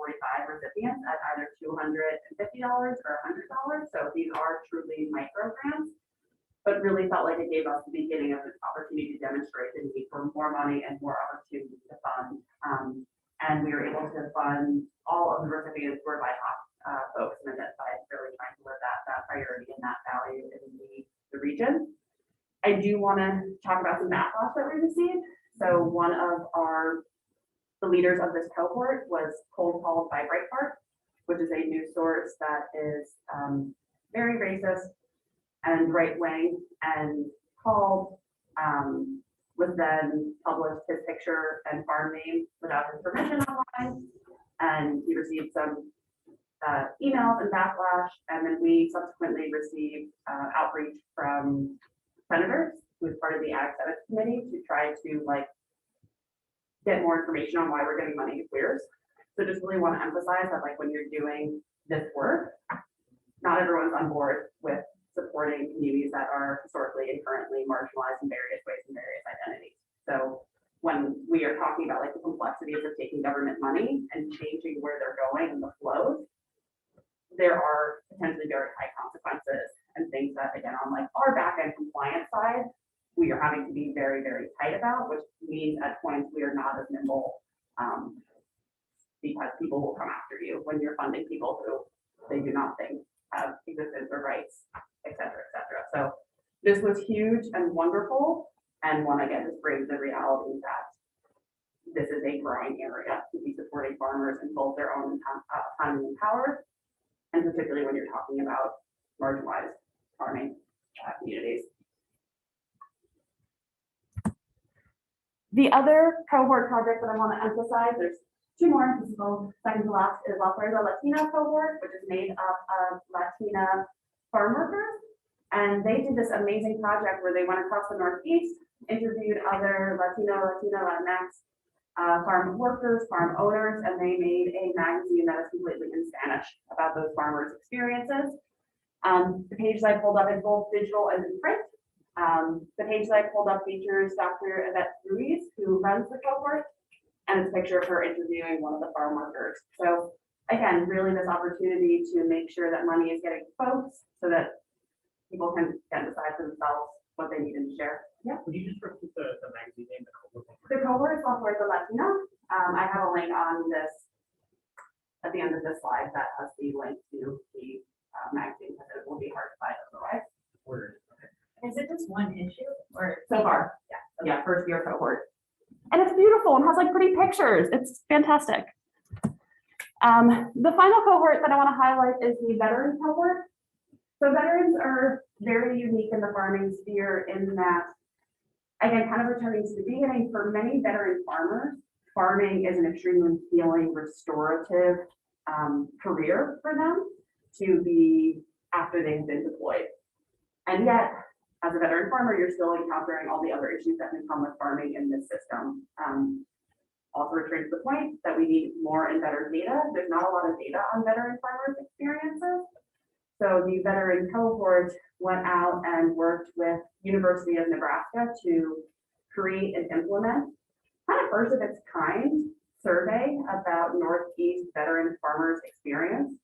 recipients at either $250 or $100. So these are truly micro grants, but really felt like it gave us the beginning of this opportunity to demonstrate the need for more money and more opportunity to fund. And we were able to fund all of the recipients who were BIPOC folks and identified, really trying to live that priority and that value in the region. I do want to talk about some backlash that we received. So one of the leaders of this cohort was cold called by Breitbart, which is a news source that is very racist and right wing, and called, was then published his picture and farm name without his permission online, and he received some emails and backlash, and then we subsequently received outreach from senators, who was part of the Ag Senate Committee, to try to like get more information on why we're getting money to queers. So just really want to emphasize that like when you're doing this work, not everyone's on board with supporting communities that are historically and currently marginalized in various ways and various identities. So when we are talking about like the complexities of taking government money and changing where they're going and the flows, there are potentially very high consequences and things that, again, on like our back end compliance side, we are having to be very tight about, which means at points we are not as nimble because people will come after you when you're funding people who they do not think have existence or rights, et cetera, et cetera. So this was huge and wonderful, and one, again, just brings the reality that this is a growing area to be supporting farmers in both their own autonomy and power, and particularly when you're talking about marginalized farming communities. The other cohort project that I want to emphasize, there's 2 more, this is the second to last, is Wypler, the Latina cohort, which is made up of Latina farm workers. And they did this amazing project where they went across the Northeast, interviewed other Latino, Latinx farm workers, farm owners, and they made a magazine that is completely in Spanish about those farmers' experiences. The page that I pulled up is both digital and in print. The page that I pulled up features Dr. Yvette Ruiz, who runs the cohort, and it's a picture of her interviewing one of the farm workers. So again, really this opportunity to make sure that money is getting to folks so that people can decide for themselves what they need to share. Yeah. Would you just repeat the magazine name, the cohort? The cohort is called For the Latino. I have a link on this at the end of this slide that has the link to the magazine, because it will be hard to find otherwise. Word. Is it just one issue or? So far, yeah, first year cohort. And it's beautiful and has like pretty pictures. It's fantastic. The final cohort that I want to highlight is the veteran cohort. So veterans are very unique in the farming sphere in that, again, kind of returning to the beginning, for many veteran farmers, farming is an extremely healing, restorative career for them to be after they've been deployed. And yet, as a veteran farmer, you're still encountering all the other issues that can come with farming in this system. Also returning to the point that we need more and better data. There's not a lot of data on veteran farmers' experiences. So the veteran cohort went out and worked with University of Nebraska to create and implement kind of first of its kind survey about Northeast veteran farmers' experience.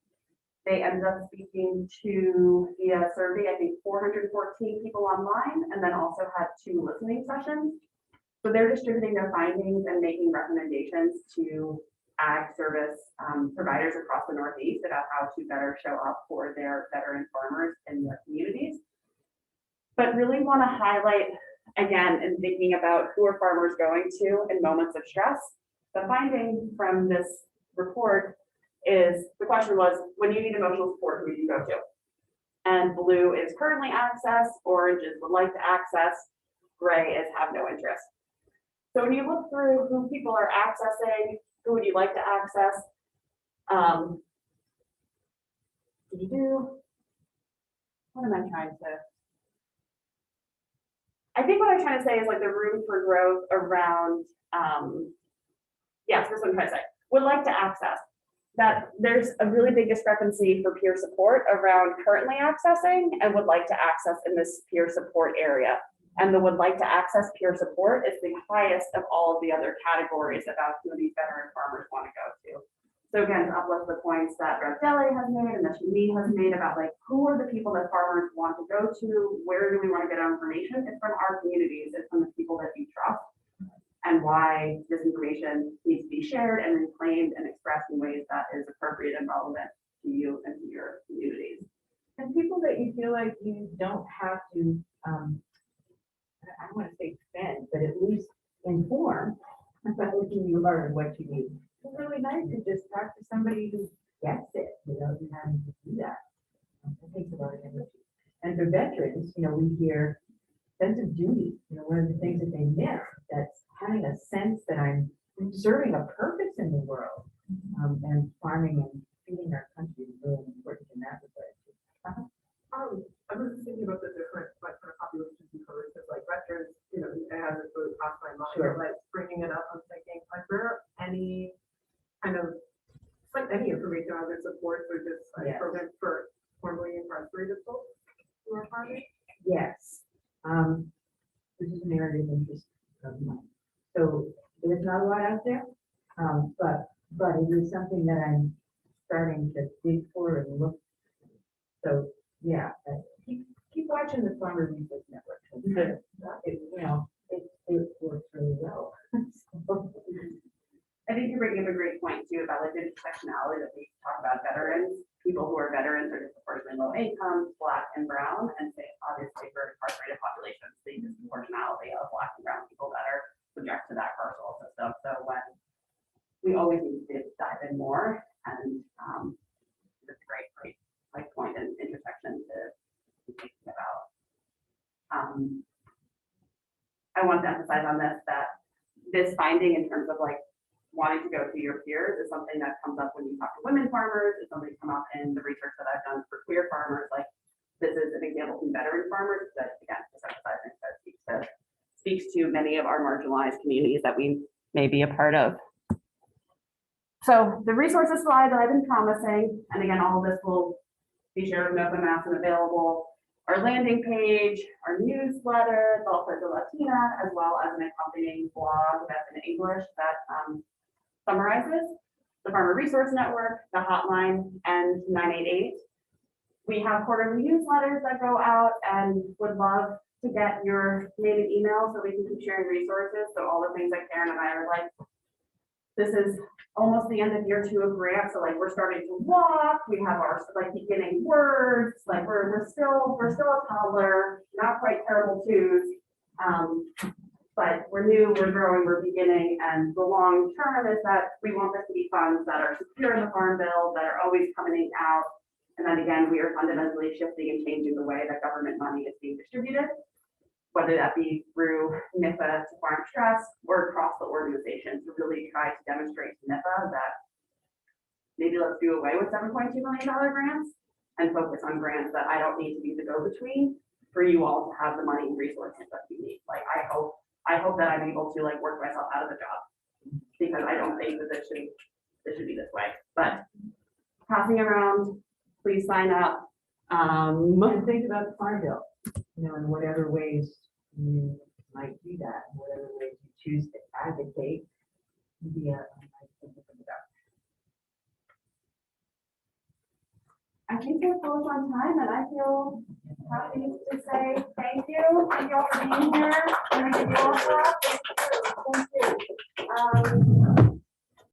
They ended up speaking to via survey, I think 414 people online, and then also had 2 listening sessions. So they're distributing their findings and making recommendations to ag service providers across the Northeast about how to better show up for their veteran farmers in their communities. But really want to highlight, again, in thinking about who are farmers going to in moments of stress, the finding from this report is, the question was, when you need emotional support, who do you go to? And blue is currently access, orange is would like to access, gray is have no interest. So when you look through who people are accessing, who would you like to access? What am I trying to? I think what I'm trying to say is like the room for growth around, yes, this is what I'm trying to say. Would like to access. That there's a really big discrepancy for peer support around currently accessing and would like to access in this peer support area. And the would like to access peer support is the highest of all of the other categories about who these veteran farmers want to go to. So again, to uplift the points that Rev Deli has made and that Shani has made about like, who are the people that farmers want to go to? Where do we want to get our information? It's from our communities. It's from the people that we trust, and why this information needs to be shared and reclaimed and expressed in ways that is appropriate and relevant to you and to your communities. And people that you feel like you don't have to, I don't want to say defend, but at least inform about who you are and what you need. It's really nice to just talk to somebody who gets it, without you having to do that. It takes a lot of energy. And for veterans, we hear sense of duty, one of the things that they miss, that's having a sense that I'm serving a purpose in the world. And farming and feeding our country is really important in that regard. I was just thinking about the different kind of populations you covered, because like veterans, it hasn't really crossed my mind. Sure. But like bringing it up, I'm thinking, like, there any kind of any information on their supports or just like Yes. programs for formerly incarcerated folks who are farming? Yes. This is an area of interest of mine. So there's not a lot out there, but it is something that I'm starting to dig for and look. So yeah, keep watching the Farmer Research Network. It works really well. I think you're bringing up a great point too about like the intersectionality that we talk about veterans. People who are veterans are disproportionately low income, Black and brown, and say obviously for incarcerated populations, the disproportionality of Black and brown people that are subject to that carceral system. So when we always need to dive in more, and it's a great like point and intersection to be thinking about. I want to emphasize on this that this finding in terms of like wanting to go to your peers is something that comes up when you talk to women farmers. It's something that come up in the research that I've done for queer farmers. Like this is an example from veteran farmers that again, just emphasizing that speaks to many of our marginalized communities that we may be a part of. So the resources slide that I've been promising, and again, all of this will be shared with NOFA Mass and available. Our landing page, our newsletter, the Alfredo Latina, as well as an accompanying blog that's in English that summarizes the Farmer Resource Network, the hotline, and 988. We have quarterly newsletters that go out and would love to get your name and email so we can keep sharing resources. So all the things that Karen and I are like, this is almost the end of year 2 of grant. So like we're starting to walk, we have our like beginning words, like we're still a toddler, not quite terrible twos. But we're new, we're growing, we're beginning, and the long term is that we want this to be funds that are secure in the Farm Bill, that are always coming out. And then again, we are fundamentally shifting and changing the way that government money is being distributed, whether that be through NIFA to Farm Trust or across the organization to really try to demonstrate to NIFA that maybe let's do away with $7.2 million grants and focus on grants that I don't need to be the go-between for you all to have the money and resources that you need. Like I hope that I'm able to like work myself out of the job because I don't think that this should be this way. But passing around, please sign up. And think about the Farm Bill, you know, in whatever ways you might do that, in whatever ways you choose to advocate. I think we're close on time, and I feel happy to say thank you. Thank you all for being here. I'm gonna give you all a clap.